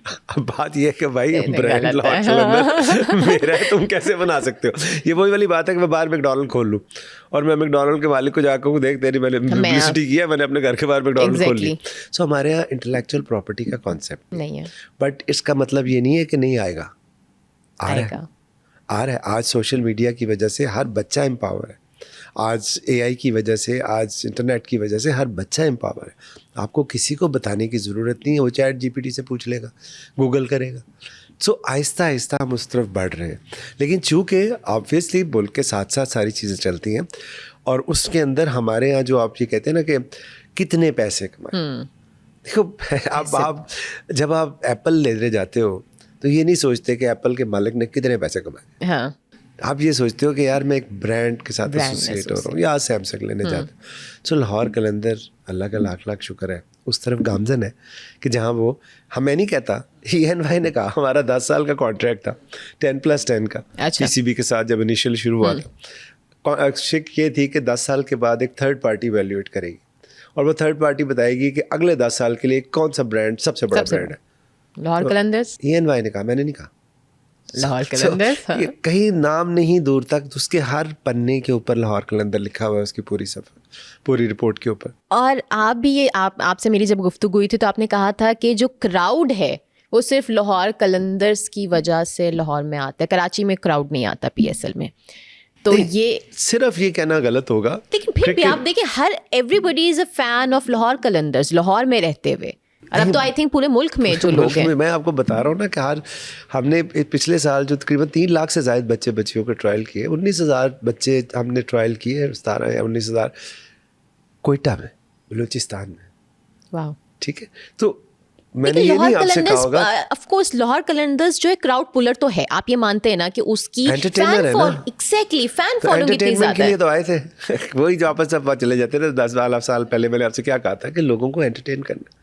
اب بات یہ ہے کہ بھائی نہیں، برانڈ غلط لاہور ہے. قلندر میرا ہے, تم کیسے بنا سکتے ہو؟ یہ وہی والی بات ہے کہ میں باہر میک ڈونلڈ کھول لوں اور میں میک ڈونلڈ کے مالک کو جا کے دیکھ تیری میں نے پبلسٹی کیا, میں نے اپنے گھر کے باہر میک ڈونلڈ کھول لی. سو ہمارے یہاں انٹلیکچوئل پراپرٹی کا کانسیپٹ نہیں ہے, بٹ اس کا مطلب یہ نہیں ہے کہ نہیں آئے گا, آ آئے رہا ہے, گا. آ رہا ہے. آج سوشل میڈیا کی وجہ سے ہر بچہ امپاور ہے, آج اے آئی کی وجہ سے, آج انٹرنیٹ کی وجہ سے ہر بچہ امپاور ہے. آپ کو کسی کو بتانے کی ضرورت نہیں ہے, وہ چیٹ جی پی ٹی سے پوچھ لے گا, گوگل کرے گا. سو آہستہ آہستہ ہم اس طرف بڑھ رہے ہیں. لیکن چونکہ آبویسلی ملک کے ساتھ ساتھ ساری چیزیں چلتی ہیں, اور اس کے اندر ہمارے یہاں جو آپ یہ کہتے ہیں نا کہ کتنے پیسے کمائیں, دیکھو اب آپ جب آپ ایپل لینے جاتے ہو تو یہ نہیں سوچتے کہ ایپل کے مالک نے کتنے پیسے کمائے. ہاں, آپ یہ سوچتے ہو کہ یار میں ایک برانڈ کے ساتھ ایسوسیٹ ہو رہا ہوں, یا سیمسنگ لینے جاتا ہوں. سو لاہور قلندر اللہ کا لاکھ لاکھ شکر ہے اس طرف گامزن ہے کہ جہاں وہ, میں نہیں کہتا, EY نے کہا ہمارا 10 سال کا کانٹریکٹ تھا 10+10 کا PCB کے ساتھ جب انیشیل شروع ہوا تھا. شک یہ تھی کہ 10 سال کے بعد ایک تھرڈ پارٹی ویلیویٹ کرے گی اور وہ تھرڈ پارٹی بتائے گی کہ اگلے 10 سال کے لیے کون سا برانڈ سب سے بڑا برانڈ ہے. لاہور قلندرز. EY نے کہا, میں نے نہیں کہا. لاہور قلندرز کہیں نام نہیں دور تک, اس کے ہر پنے کے اوپر لاہور قلندر لکھا ہوا ہے, اس کی پوری صفحہ, پوری رپورٹ کے اوپر. اور آپ بھی یہ آپ سے میری جب گفتگو ہوئی تھی تو آپ نے کہا تھا کہ جو کراؤڈ ہے وہ صرف لاہور قلندرز کی وجہ سے لاہور میں آتا ہے, کراچی میں کراؤڈ نہیں آتا PSL میں. تو یہ صرف یہ کہنا غلط ہوگا, لیکن پھر بھی آپ دیکھیں ہر everybody is a fan of Lahore Qalandars Lahore میں رہتے ہوئے, اور اب تو آئی تھنک پورے ملک میں جو لوگ ہیں. میں آپ کو بتا رہا ہوں نا کہ ہم نے پچھلے سال جو تقریباً 3 لاکھ سے زائد بچیوں کے ٹرائل کیے, 19,000 بچے ہم نے ٹرائل کیے, 17 یا 19,000 کوئٹہ میں, بلوچستان میں. واو, ٹھیک ہے. تو میں نے یہ نہیں آپ سے کہا ہوگا, آف کورس لاہور قلندرز جو ہے کراؤڈ پولر تو ہے, آپ یہ مانتے ہیں نا کہ اس کی انٹرٹینر ہے نا, ایگزیکٹلی فین تو فالوئنگ اتنی انٹرٹینمنٹ کے زیادہ لیے ہے. تو آئے تھے وہی جو آپس میں چلے جاتے تھے. 10 سال پہلے میں نے آپ سے کیا کہا تھا کہ لوگوں کو انٹرٹین کرنا.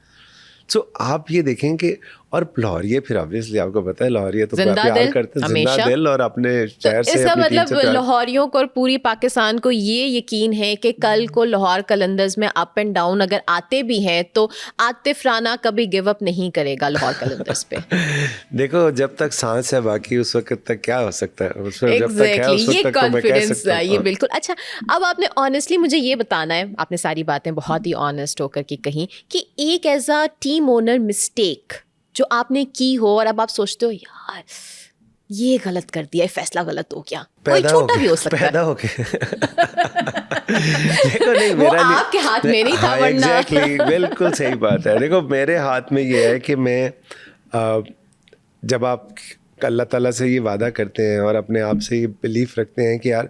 سو آپ یہ دیکھیں کہ, اور لاہوریے پھر آبویسلی آپ کو پتہ ہے لاہوریے تو پیار کرتے ہیں, زندہ دل, اور اپنے شہر سے, اس کا مطلب لاہوریوں کو اور پوری پاکستان کو یہ یقین ہے کہ کل کو لاہور قلندرز میں اپ اینڈ ڈاؤن اگر آتے بھی ہیں تو عاطف رانا کبھی گیو اپ نہیں کرے گا لاہور قلندرز پہ. دیکھو جب تک سانس ہے باقی اس وقت تک کیا ہو سکتا ہے, اس وقت جب تک ہے اس وقت یہ تک تو میں کہہ کانفیڈنس سکتا ہوں. یہ بالکل. اچھا, اب آپ نے آنیسٹلی مجھے یہ بتانا ہے, آپ نے ساری باتیں بہت ہی آنیسٹ ہو کر کے کہیں, کہ ایک as a team owner mistake جو آپ نے کی ہو اور اب آپ سوچتے ہو یار یہ غلط کر دیا, فیصلہ غلط ہو گیا, کوئی چھوٹا بھی ہو سکتا ہے, پیدا ہو کے دیکھو نہیں, وہ آپ کے ہاتھ میں نہیں تھا, ورنہ ایگزیکٹلی بالکل صحیح بات ہے. دیکھو میرے ہاتھ میں یہ ہے کہ میں, جب آپ اللہ تعالیٰ سے یہ وعدہ کرتے ہیں اور اپنے آپ سے یہ بلیف رکھتے ہیں کہ یار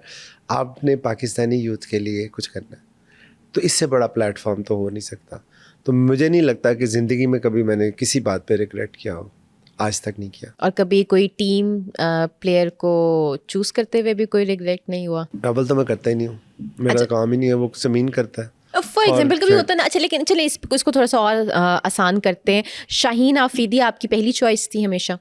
آپ نے پاکستانی یوتھ کے لیے کچھ کرنا ہے, تو اس سے بڑا پلیٹ فارم تو ہو نہیں سکتا. تو مجھے نہیں لگتا کہ زندگی میں کبھی میں نے کسی بات پہ ریگریٹ کیا ہو, آج تک نہیں کیا. اور کبھی کوئی ٹیم پلیئر کو چوز کرتے ہوئے بھی کوئی ریگریٹ نہیں ہوا؟ ڈبل تو میں کرتا ہی نہیں ہوں, میرا کام ہی نہیں ہے, وہ زمین کرتا ہے. فار ایگزامپل کبھی ہوتا ہے نا. اچھا لیکن چلے اس کو تھوڑا سا اور آسان کرتے ہیں. شاہین آفریدی آپ کی پہلی چوائس تھی ہمیشہ؟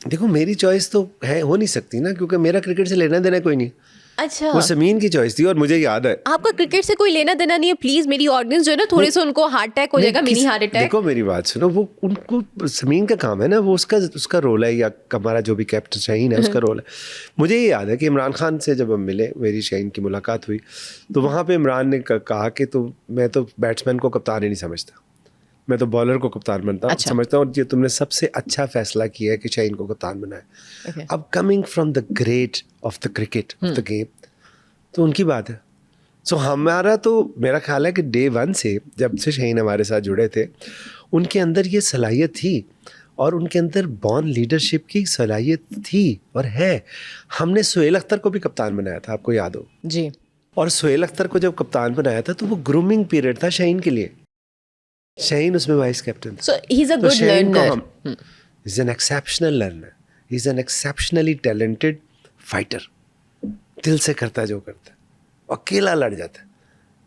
دیکھو میری چوائس تو ہے, ہو نہیں سکتی نا, کیونکہ میرا کرکٹ سے لینا دینا کوئی نہیں. اچھا, وہ سمین کی چوائس تھی, اور مجھے یاد ہے. آپ کا کرکٹ سے کوئی لینا دینا نہیں ہے؟ پلیز میری آڈینس جو ہے نا تھوڑے سے ان کو ہارٹ اٹیک ہو جائے گا, منی ہارٹ اٹیک. دیکھو میری بات سنو, وہ ان کو سمین کا کام ہے نا, وہ اس کا رول ہے, یا ہمارا جو بھی کیپٹن شاہین ہے اس کا رول ہے. مجھے یہ یاد ہے کہ عمران خان سے جب ہم ملے, میری شاہین کی ملاقات ہوئی, تو وہاں پہ عمران نے کہا کہ میں تو بیٹسمین کو کپتان ہی نہیں سمجھتا, میں تو بالر کو کپتان سمجھتا ہوں, اور یہ تم نے سب سے اچھا فیصلہ کیا ہے کہ شاہین کو کپتان بنایا. اب coming from the great of the cricket of the game, تو ان کی بات ہے. سو ہمارا تو میرا خیال ہے کہ ڈے 1 سے جب سے شاہین ہمارے ساتھ جڑے تھے, ان کے اندر یہ صلاحیت تھی, اور ان کے اندر بورن لیڈرشپ کی صلاحیت تھی اور ہے. ہم نے سہیل اختر کو بھی کپتان بنایا تھا, آپ کو یاد ہو جی, اور سہیل اختر کو جب کپتان بنایا تھا تو وہ گرومنگ پیریڈ تھا شاہین کے لیے. شاہین اس میں وائس کیپٹن تھا. So he is a good learner, he is an exceptional learner, he is an exceptionally talented fighter, دل سے کرتا ہے جو کرتا ہے, اکیلا لڑ جاتا ہے.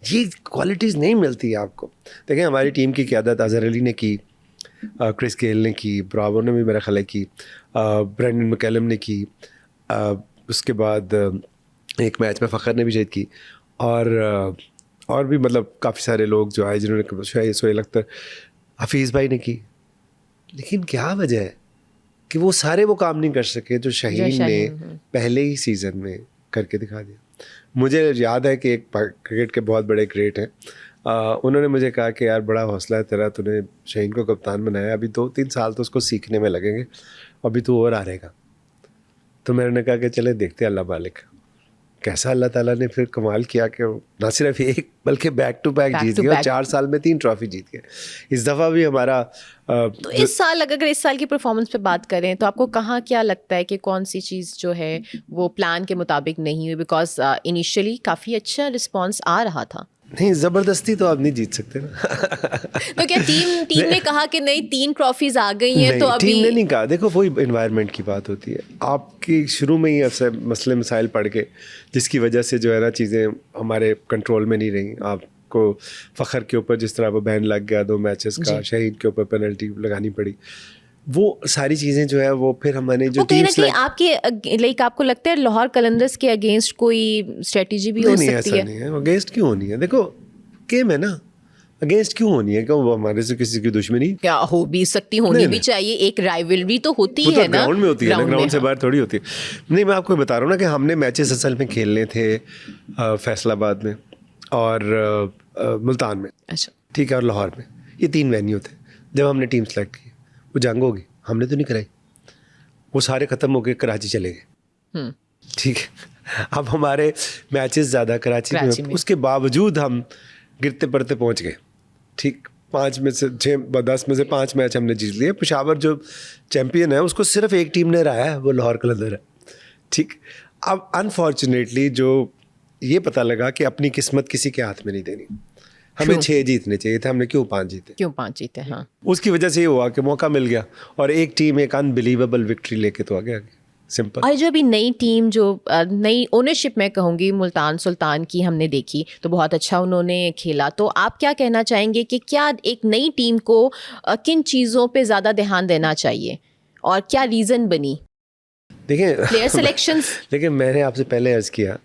یہ کوالٹیز نہیں ملتی آپ کو. دیکھیں ہماری ٹیم کی قیادت اظہر علی نے کی, کرس گیل نے کی, براوو نے بھی میرا خیال ہے کی, برینڈن مکیلم نے کی, اس کے بعد ایک میچ میں فخر نے بھی شرکت کی, اور بھی مطلب کافی سارے لوگ جو آئے جنہوں نے, سہیل اختر, حفیظ بھائی نے کی. لیکن کیا وجہ ہے کہ وہ سارے وہ کام نہیں کر سکے جو شاہین نے پہلے ہی سیزن میں کر کے دکھا دیا. مجھے یاد ہے کہ ایک کرکٹ کے بہت بڑے گریٹ ہیں, انہوں نے مجھے کہا کہ یار بڑا حوصلہ ہے تیرا, تو نے شاہین کو کپتان بنایا, ابھی 2-3 سال تو اس کو سیکھنے میں لگیں گے, ابھی تو اور آ رہے گا. تو میں نے کہا کہ چلے دیکھتے اللہ مالک کیسا اللہ تعالیٰ نے پھر کمال کیا کہ نہ صرف ایک بلکہ بیک ٹو بیک جیت گئے, اور 4 سال میں 3 ٹرافی جیت گئے. اس دفعہ بھی ہمارا تو اس سال اگر اس سال کی پرفارمنس پہ بات کریں تو آپ کو کہاں کیا لگتا ہے کہ کون سی چیز جو ہے وہ پلان کے مطابق نہیں ہوئی, بیکاز انیشلی کافی اچھا رسپانس آ رہا تھا. نہیں, زبردستی تو آپ نہیں جیت سکتے نا. تو کیا ٹیم نے کہا کہ نہیں 3 ٹرافیز آ گئی ہیں تو ابھی؟ ٹیم نے نہیں کہا. دیکھو وہی انوائرمنٹ کی بات ہوتی ہے, آپ کی شروع میں ہی ایسے مسئلے مسائل پڑ کے جس کی وجہ سے جو ہے نا چیزیں ہمارے کنٹرول میں نہیں رہیں. آپ کو فخر کے اوپر جس طرح وہ بین لگ گیا 2 میچز کا, شہید کے اوپر پینلٹی لگانی پڑی, وہ ساری چیزیں جو ہے وہ پھر ہم نے جو ٹیمس آپ کے لائک آپ کو لگتا ہے لاہور قلندرز کے اگینسٹ کوئی اسٹریٹجی بھی ہو سکتی ہے؟ نہیں ہے, اگینسٹ کیوں ہونی ہے؟ دیکھو گیم ہے نا, اگینسٹ کیوں ہونی ہے؟ کہ وہ ہمارے سے کسی کی دشمنی کیا ہو بھی سکتی, ہونی بھی چاہیے, ایک رائیولری تو ہوتی ہے نا, گراؤنڈ میں ہوتی ہے نا, گراؤنڈ سے باہر تھوڑی ہوتی ہے. نہیں, میں آپ کو بتا رہا ہوں نا کہ ہم نے میچز اصل میں کھیلنے تھے فیصل آباد میں اور ملتان میں, اچھا ٹھیک ہے, اور لاہور میں. یہ 3 وینیو تھے. جب ہم نے ٹیم سلیکٹ کی وہ جنگ ہوگی, ہم نے تو نہیں کرائی, وہ سارے ختم ہو کے کراچی چلے گئے. ٹھیک ہے, اب ہمارے میچز زیادہ کراچی میں, اس کے باوجود ہم گرتے پڑتے پہنچ گئے. ٹھیک, 5 میں سے 10 میں سے 5 میچ ہم نے جیت لیے. پشاور جو چیمپئن ہے اس کو صرف ایک ٹیم نے ہرایا ہے, وہ لاہور قلندر ہے. ٹھیک, اب انفارچونیٹلی جو یہ پتہ لگا کہ اپنی قسمت کسی کے ہاتھ میں نہیں دینی, ہمیں 6 جیتنے چاہیے تھے, ہم نے کیوں 5 جیتے. ہاں, اس کی وجہ سے یہ ہوا کہ موقع مل گیا اور ایک ٹیم ایک انبلیویبل وکٹری لے کے تو آگے سمپل. اور جو ابھی نئی ٹیم جو نئی اونرشپ میں کہوں گی ملتان سلطان کی ہم نے دیکھی تو بہت اچھا انہوں نے کھیلا. تو آپ کیا کہنا چاہیں گے کہ کیا ایک نئی ٹیم کو کن چیزوں پہ زیادہ دھیان دینا چاہیے اور کیا ریزن بنی؟ دیکھیں پلیئر سلیکشنز. دیکھیں میں نے آپ سے پہلے عرض کیا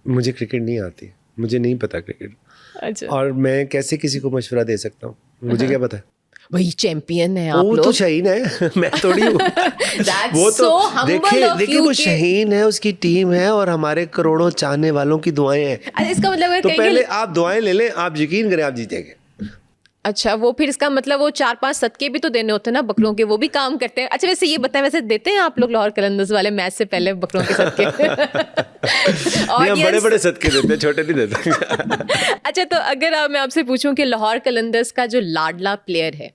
مجھے کرکٹ نہیں آتی, مجھے نہیں پتا کرکٹ, اور میں کیسے کسی کو مشورہ دے سکتا ہوں, مجھے کیا پتا. وہی چیمپئن ہے آپ لوگ. وہ تو شاہین ہے, میں تھوڑی ہوں. وہ تو دیکھیں وہ شاہین ہے, اس کی ٹیم ہے, اور ہمارے کروڑوں چاہنے والوں کی دعائیں ہیں. اس کا مطلب تو پہلے آپ دعائیں لے لیں, آپ یقین کریں آپ جیتیں گے. اچھا, وہ پھر اس کا مطلب وہ 4-5 صدقے بھی تو دینے ہوتے ہیں نا بکروں کے, وہ بھی کام کرتے ہیں. اچھا ویسے یہ بتائیں, ویسے دیتے ہیں آپ لوگ لاہور قلندرز والے میچ سے پہلے بکروں کے صدقے؟ ہم بڑے بڑے صدقے دیتے ہیں, چھوٹے نہیں دیتے. اچھا, تو اگر میں آپ سے پوچھوں کہ لاہور قلندرز کا جو لاڈلا پلیئر ہے,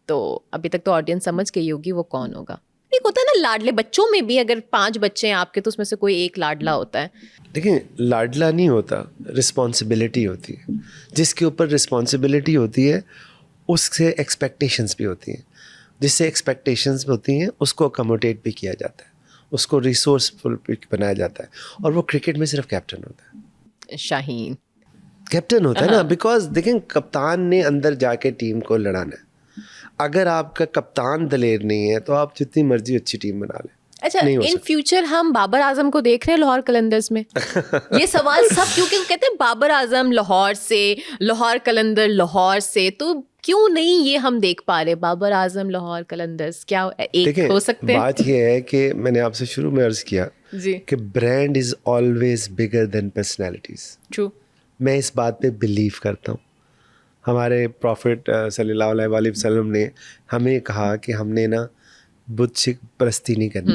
تو ابھی تک تو آڈینس سمجھ گئی ہوگی وہ کون ہوگا. ایک ہوتا ہے نا لاڈلے بچوں میں بھی, اگر 5 بچے ہیں آپ کے تو اس میں سے کوئی ایک لاڈلا ہوتا ہے. دیکھیں لاڈلا نہیں ہوتا, رسپانسبلٹی ہوتی ہے. جس کے اوپر رسپانسبلٹی ہوتی ہے اس سے ایکسپیکٹیشنس بھی ہوتی ہیں, جس سے ایکسپیکٹیشنس ہوتی ہیں اس کو اکموڈیٹ بھی کیا جاتا ہے, اس کو ریسورسفل بھی بنایا جاتا ہے. اور وہ کرکٹ میں صرف کیپٹن ہوتا ہے, شاہین کیپٹن ہوتا ہے نا, بیکاز دیکھیں کپتان نے اندر جا کے ٹیم کو لڑانا ہے. اگر آپ کا کپتان دلیر نہیں ہے تو آپ جتنی مرضی اچھی ٹیم بنا لیں. اچھا, ان فیوچر ہم بابر اعظم کو دیکھ رہے ہیں لاہور قلندرز میں؟ یہ سوال سب, کیونکہ کہتے ہیں بابر اعظم لاہور سے, لاہور قلندر لاہور سے, تو کیوں نہیں یہ ہم دیکھ پا رہے بابر اعظم لاہور قلندرز؟ کیا ایک ہو سکتے ہیں؟ بات یہ ہے کہ میں نے آپ سے شروع میں عرض کیا کہ brand is always bigger than personalities. True, میں اس بات پہ بلیو کرتا ہوں. ہمارے پروفٹ صلی اللہ علیہ وآلہ وسلم نے ہمیں کہا کہ ہم نے نا بت پرستی نہیں کرنی,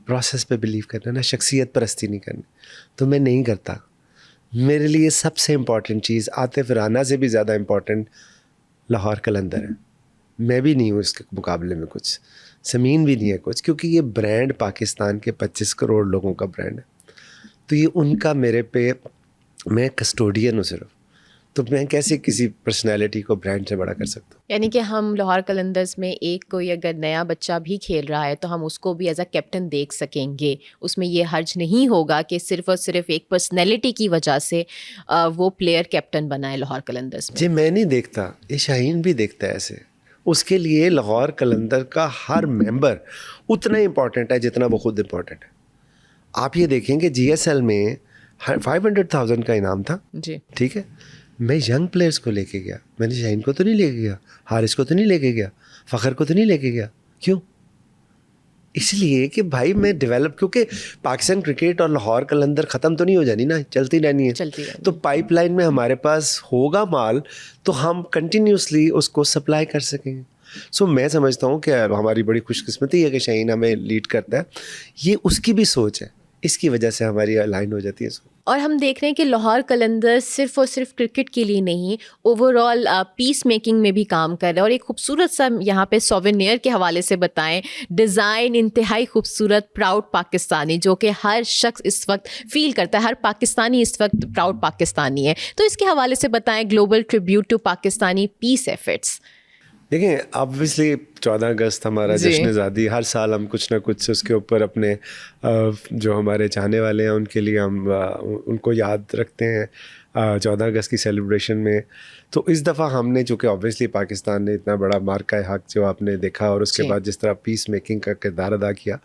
پروسیس پہ بلیو کرنا, نا شخصیت پرستی نہیں کرنی. تو میں نہیں کرتا. میرے لیے سب سے امپورٹنٹ چیز عاطف رانا سے بھی زیادہ امپورٹنٹ لاہور قلندر ہے. میں بھی نہیں ہوں اس کے مقابلے میں کچھ, سمین بھی نہیں ہے کچھ, کیونکہ یہ برانڈ پاکستان کے 25 کروڑ لوگوں کا برانڈ ہے. تو یہ ان کا میرے پہ, میں کسٹوڈین ہوں صرف, تو میں کیسے کسی پرسنالٹی کو برانڈ سے بڑا کر سکتا ہوں؟ یعنی کہ ہم لاہور قلندرز میں ایک کوئی اگر نیا بچہ بھی کھیل رہا ہے تو ہم اس کو بھی ایز اے کیپٹن دیکھ سکیں گے, اس میں یہ حرج نہیں ہوگا کہ صرف اور صرف ایک پرسنالٹی کی وجہ سے وہ پلیئر کیپٹن بنا ہے لاہور قلندرز میں. جی میں نہیں دیکھتا, یہ شاہین بھی دیکھتا ہے ایسے. اس کے لیے لاہور قلندر کا ہر ممبر اتنا امپورٹنٹ ہے جتنا وہ خود امپورٹنٹ ہے. آپ یہ دیکھیں کہ جی ایس ایل میں 500,000 کا انعام تھا, جی ٹھیک ہے, میں ینگ پلیئرس کو لے کے گیا, میں نے شاہین کو تو نہیں لے کے گیا, حارث کو تو نہیں لے کے گیا, فخر کو تو نہیں لے کے گیا. کیوں؟ اس لیے کہ بھائی میں ڈیولپ, کیونکہ پاکستان کرکٹ اور لاہور قلندر ختم تو نہیں ہو جانی نا, چلتی رہنی ہے. تو پائپ لائن میں ہمارے پاس ہوگا مال تو ہم کنٹینیوسلی اس کو سپلائی کر سکیں گے. سو میں سمجھتا ہوں کہ ہماری بڑی خوش قسمتی ہے کہ شاہین ہمیں لیڈ کرتا ہے. یہ اس کی بھی سوچ ہے, اس کی وجہ سے ہماری الائن ہو جاتی ہے. اور ہم دیکھ رہے ہیں کہ لاہور قلندرز صرف اور صرف کرکٹ کے لیے نہیں, اوور آل پیس میکنگ میں بھی کام کر رہے ہیں. اور ایک خوبصورت سا یہاں پہ سووینئر کے حوالے سے بتائیں, ڈیزائن انتہائی خوبصورت, پراؤڈ پاکستانی, جو کہ ہر شخص اس وقت فیل کرتا ہے, ہر پاکستانی اس وقت پراؤڈ پاکستانی ہے. تو اس کے حوالے سے بتائیں, global tribute to Pakistani peace efforts. دیکھیں آبویسلی 14 اگست ہمارا جشن آزادی, ہر سال ہم کچھ نہ کچھ اس کے اوپر اپنے جو ہمارے چاہنے والے ہیں ان کے لیے ہم ان کو یاد رکھتے ہیں 14 اگست کی سیلیبریشن میں. تو اس دفعہ ہم نے, چونکہ آبویسلی پاکستان نے اتنا بڑا مارکہ حق جو آپ نے دیکھا, اور اس کے بعد جس طرح پیس میکنگ کا کردار ادا کیا,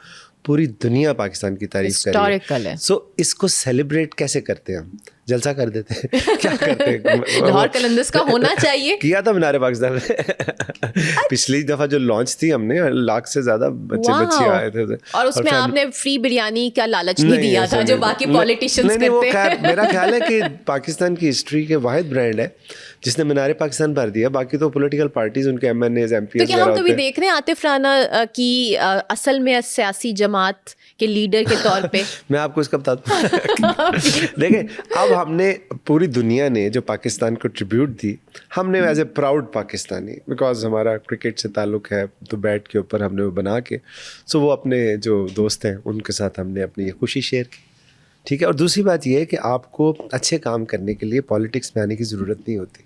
پوری دنیا پاکستان کی تعریف کر رہی ہے. سو اس کو سیلیبریٹ کیسے کرتے ہیں ہم؟ جلسہ کر دیتے ہیں, کیا کرتے ہیں؟ لاہور قلندرز کا ہونا چاہیے. کیا تھا مینار پاکستان میں پچھلی دفعہ جو لانچ تھی ہم نے, 1 لاکھ سے زیادہ بچے آئے تھے. اور اس میں آپ نے فری بریانی کا لالچ نہیں دیا تھا جو باقی پولیٹیشینز کرتے ہیں. میرا خیال ہے کہ پاکستان کی ہسٹری کے واحد برانڈ ہے جس نے مینار پاکستان بھر دیا, باقی تو پولیٹیکل پارٹیز ان کے M N As, M P As. تو کیا ہم کبھی دیکھ رہے ہیں عاطف رانا کی اصل میں سیاسی جماعت کے لیڈر کے طور پہ؟ میں آپ کو اس کا بتاتا ہوں. دیکھیں اب ہم نے, پوری دنیا نے جو پاکستان کو ٹریبیوٹ دی, ہم نے as a proud Pakistani, because ہمارا کرکٹ سے تعلق ہے, تو بیٹ کے اوپر ہم نے وہ بنا کے, سو وہ اپنے جو دوست ہیں ان کے ساتھ ہم نے اپنی یہ خوشی شیئر کی. ٹھیک ہے. اور دوسری بات یہ ہے کہ آپ کو اچھے کام کرنے کے لیے پالیٹکس میں آنے کی ضرورت نہیں ہوتی.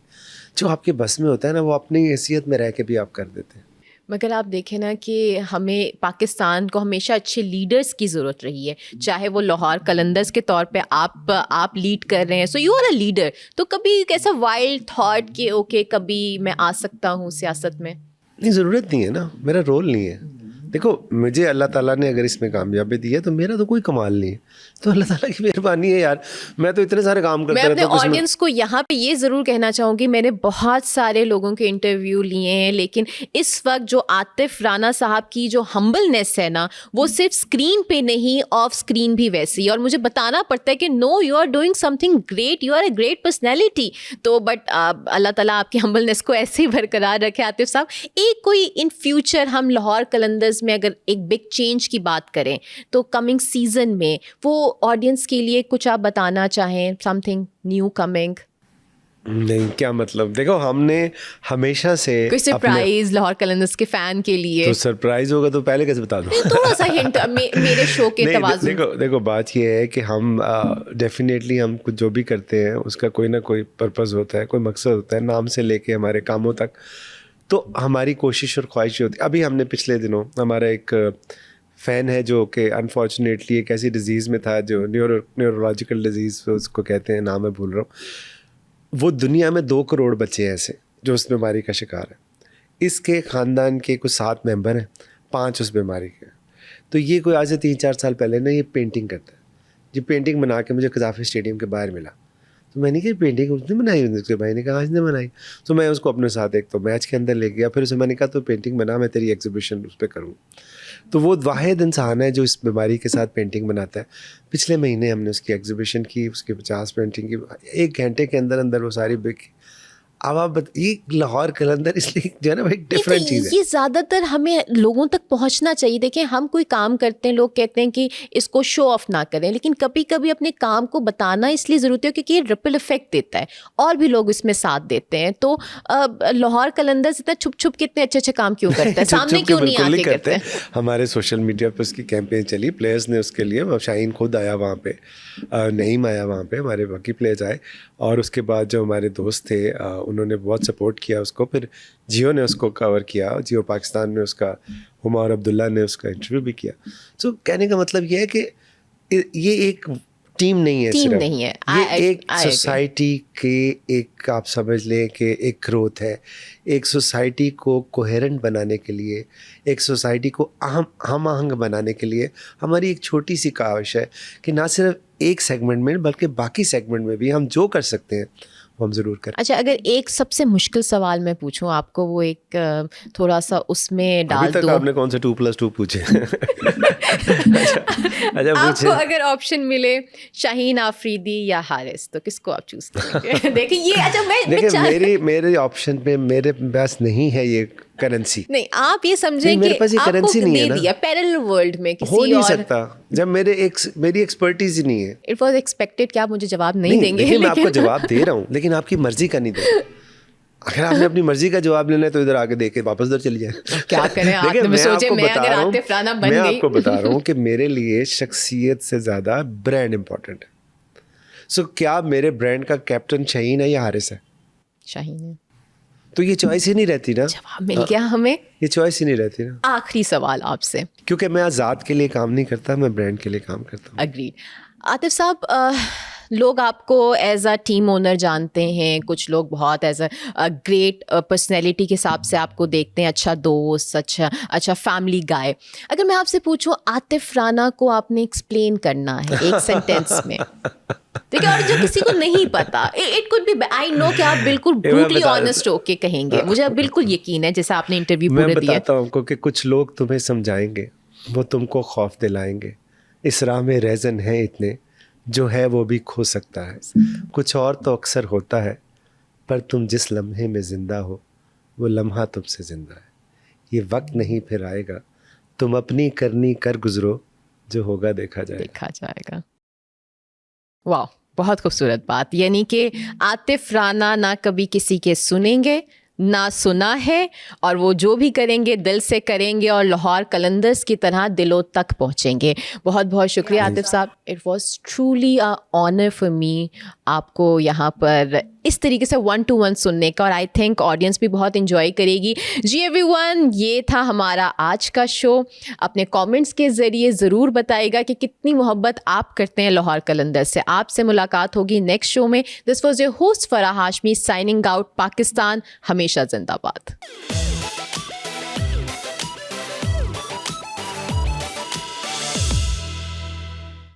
جو آپ کے بس میں ہوتا ہے نا, وہ اپنی حیثیت میں رہ کے بھی آپ کر دیتے ہیں. مگر آپ دیکھیں نا کہ ہمیں پاکستان کو ہمیشہ اچھے لیڈرز کی ضرورت رہی ہے, چاہے وہ لاہور قلندرز کے طور پہ آپ لیڈ کر رہے ہیں, so you are a leader. تو کبھی ایک ایسا وائلڈ تھاٹ کہ اوکے کبھی میں آ سکتا ہوں سیاست میں؟ نہیں, ضرورت نہیں ہے نا, میرا رول نہیں ہے. دیکھو مجھے اللہ تعالیٰ نے اگر اس میں کامیابی دی ہے تو میرا تو کوئی کمال نہیں ہے, تو اللہ تعالیٰ کی مہربانی ہے یار. میں تو اتنے سارے کام کرتا رہتا ہوں. میں اپنے آڈینس کو یہاں پہ یہ ضرور کہنا چاہوں گی, میں نے بہت سارے لوگوں کے انٹرویو لیے ہیں, لیکن اس وقت جو عاطف رانا صاحب کی جو ہمبلنس ہے نا, وہ صرف اسکرین پہ نہیں, آف اسکرین بھی ویسی. اور مجھے بتانا پڑتا ہے کہ no, you are doing something great, you are a great personality. تو بٹ اللہ تعالیٰ آپ کی ہمبلنس کو ایسے ہی برقرار رکھے. عاطف صاحب, ایک کوئی ان فیوچر ہم لاہور قلندرز میں اگر ایک بگ چینج کی بات کریں تو کمنگ سیزن میں وہ آڈینس کے لیے کچھ آپ بتانا چاہیں, سم تھنگ نیو کمنگ؟ نہیں, کیا مطلب, دیکھو ہم نے ہمیشہ سے کوئی سرپرائز لاہور قلندرز کے فین کے لیے. تو سرپرائز ہوگا تو پہلے کیسے بتا دوں؟ تھوڑا سا ہنٹ میرے شو کے توازن. دیکھو بات یہ ہے کہ ہم ڈیفینیٹلی ہم کچھ جو بھی کرتے ہیں اس کا کوئی نہ کوئی پرپز ہوتا ہے, کوئی مقصد ہوتا ہے, نام سے لے کے ہمارے کاموں تک. تو ہماری کوشش اور خواہش ہوتی ہے. ابھی ہم نے پچھلے دنوں, ہمارا ایک فین ہے جو کہ انفارچونیٹلی ایک ایسی ڈیزیز میں تھا جو نیورولوجیکل ڈیزیز اس کو کہتے ہیں, نام میں بھول رہا ہوں. وہ دنیا میں 2 کروڑ بچے ہیں ایسے جو اس بیماری کا شکار ہیں. اس کے خاندان کے کچھ 7 ممبر ہیں, 5 اس بیماری کے. تو یہ کوئی آج سے 3-4 سال پہلے نا یہ پینٹنگ کرتا ہے. یہ پینٹنگ بنا کے مجھے قذافی اسٹیڈیم کے باہر ملا. تو میں نے کہا پینٹنگ اس نے بنائی, اس کے بھائی نے کہا آج نے بنائی. تو میں اس کو اپنے ساتھ ایک تو میچ کے اندر لے گیا, پھر اسے میں نے کہا تو پینٹنگ بنا, میں تیری ایگزیبیشن اس پہ کروں. تو وہ واحد انسان ہے جو اس بیماری کے ساتھ پینٹنگ بناتا ہے. پچھلے مہینے ہم نے اس کی ایگزیبیشن کی, اس کی 50 پینٹنگ کی, 1 گھنٹے کے اندر اندر وہ ساری بک. اب آپ یہ لاہور قلندر اس لیے جو ہے نا ایک ڈفرینٹ چیز ہے. یہ زیادہ تر ہمیں لوگوں تک پہنچنا چاہیے. دیکھیں ہم کوئی کام کرتے ہیں, لوگ کہتے ہیں کہ اس کو شو آف نہ کریں, لیکن کبھی کبھی اپنے کام کو بتانا اس لیے ضروری ہے کیونکہ یہ رپل افیکٹ دیتا ہے اور بھی لوگ اس میں ساتھ دیتے ہیں. تو لاہور قلندرز اتنا چھپ چھپ کے اتنے اچھے اچھے کام کیوں کرتا ہے, سامنے کیوں نہیں آ کے کرتے ہیں؟ ہمارے سوشل میڈیا پہ اس کی کیمپین چلی, پلیئرز نے اس کے لیے, شاہین خود آیا وہاں پہ, نعیم آیا وہاں پہ, ہمارے باقی پلیئرز آئے, اور اس کے بعد جو ہمارے دوست تھے انہوں نے بہت سپورٹ کیا اس کو. پھر جیو نے اس کو کور کیا, جیو پاکستان میں اس کا ہما اور عبداللہ نے اس کا انٹرویو بھی کیا. سو کہنے کا مطلب یہ ہے کہ یہ ایک ٹیم نہیں ہے, ٹیم نہیں ہے, یہ ایک سوسائٹی کے ایک آپ سمجھ لیں کہ ایک گروتھ ہے. ایک سوسائٹی کو کوہیرنٹ بنانے کے لیے, ایک سوسائٹی کو ہم آہنگ بنانے کے لیے ہماری ایک چھوٹی سی کاوش ہے کہ نہ صرف ایک سیگمنٹ میں بلکہ باقی سیگمنٹ میں بھی ہم جو کر سکتے ہیں وہ ہم ضرور کریں. اچھا اگر ایک سب سے مشکل سوال میں پوچھوں آپ کو, وہ ایک تھوڑا سا اس میں ڈال ابھی تک دوں. آپ نے کون سے 2+2 پوچھے؟ آپ کو اگر آپشن ملے شاہین آفریدی یا حارث, تو کس کو آپ چوز کریں گے؟ دیکھیں یہ, اچھا دیکھیں میرے آپشن پہ میرے پاس نہیں ہے یہ کرنسی. نہیں, آپ یہ سمجھیں میرے کہ پاس یہ آپ کو کرنسی نہیں ہے دے نا, دیا پیرل ورلڈ میں کسی ہو نہیں اور. سکتا جب میری ایکسپرٹیز ہی نہیں ہے. اٹ واز ایکسپیکٹڈ کہ آپ مجھے جواب نہیں دیں گے. میں آپ کو جواب دے رہا ہوں لیکن آپ کی مرضی کا نہیں دے رہا. اگر آپ نے اپنی مرضی کا جواب لینا ہے تو ادھر آگے دیکھ کے واپس ادھر چلی جائیں. کیا کریں آپ نے سوچے میں اگر عاطف رانا بن گئی. میں آپ کو بتا رہا ہوں کہ میرے لیے شخصیت سے زیادہ برانڈ امپورٹنٹ ہے. سو کیا میرے برانڈ کا کیپٹن شاہین ہے یا حارث ہے؟ شاہین ہے. تو یہ چوائس ہی نہیں رہتی نا. جواب مل گیا ہمیں. یہ چوائس ہی نہیں رہتی نا. آخری سوال آپ سے, کیونکہ میں ذات کے لیے کام نہیں کرتا, میں برانڈ کے لیے کام کرتا ہوں. اگریڈ. عاطف صاحب, لوگ آپ کو ایز اے ٹیم اونر جانتے ہیں, کچھ لوگ بہت ایز اے گریٹ پرسنالٹی کے حساب سے آپ کو دیکھتے ہیں, اچھا دوست, اچھا فیملی گائے. اگر میں آپ سے پوچھوں عاطف رانا کو آپ نے ایکسپلین کرنا ہے ایک سینٹینس میں, دیکھیں, اور جو کسی کو نہیں پتا, اٹ کوڈ بی, آئی نو کہ آپ بالکل بروٹلی آنیسٹ ہو کے کہیں گے, مجھے بالکل یقین ہے جیسا آپ نے انٹرویو پورے دیا. میں بتاتا ہوں آپ کو کہ کچھ لوگ تمہیں سمجھائیں گے, وہ تم کو خوف دلائیں گے. اس راہ میں ریزن ہیں اتنے, جو ہے وہ بھی کھو سکتا ہے. کچھ اور تو اکثر ہوتا ہے, پر تم جس لمحے میں زندہ ہو وہ لمحہ تم سے زندہ ہے. یہ وقت نہیں پھر آئے گا, تم اپنی کرنی کر گزرو, جو ہوگا دیکھا جائے گا. واو, بہت خوبصورت بات. یعنی کہ عاطف رانا نہ کبھی کسی کے سنیں گے نہ سنا ہے, اور وہ جو بھی کریں گے دل سے کریں گے, اور لاہور قلندرز کی طرح دلوں تک پہنچیں گے. بہت بہت شکریہ عاطف صاحب. It was truly a honour for me آپ کو یہاں پر اس طریقے سے 1-to-1 سننے کا, اور آئی تھنک آڈینس بھی بہت انجوائے کرے گی. جی ایوری ون, یہ تھا ہمارا آج کا شو. اپنے کامنٹس کے ذریعے ضرور بتائے گا کہ کتنی محبت آپ کرتے ہیں لاہور قلندرز سے. آپ سے ملاقات ہوگی نیکسٹ شو میں. This was your host Farah Hashmi signing out. Pakistan ہمیشہ زندہ باد.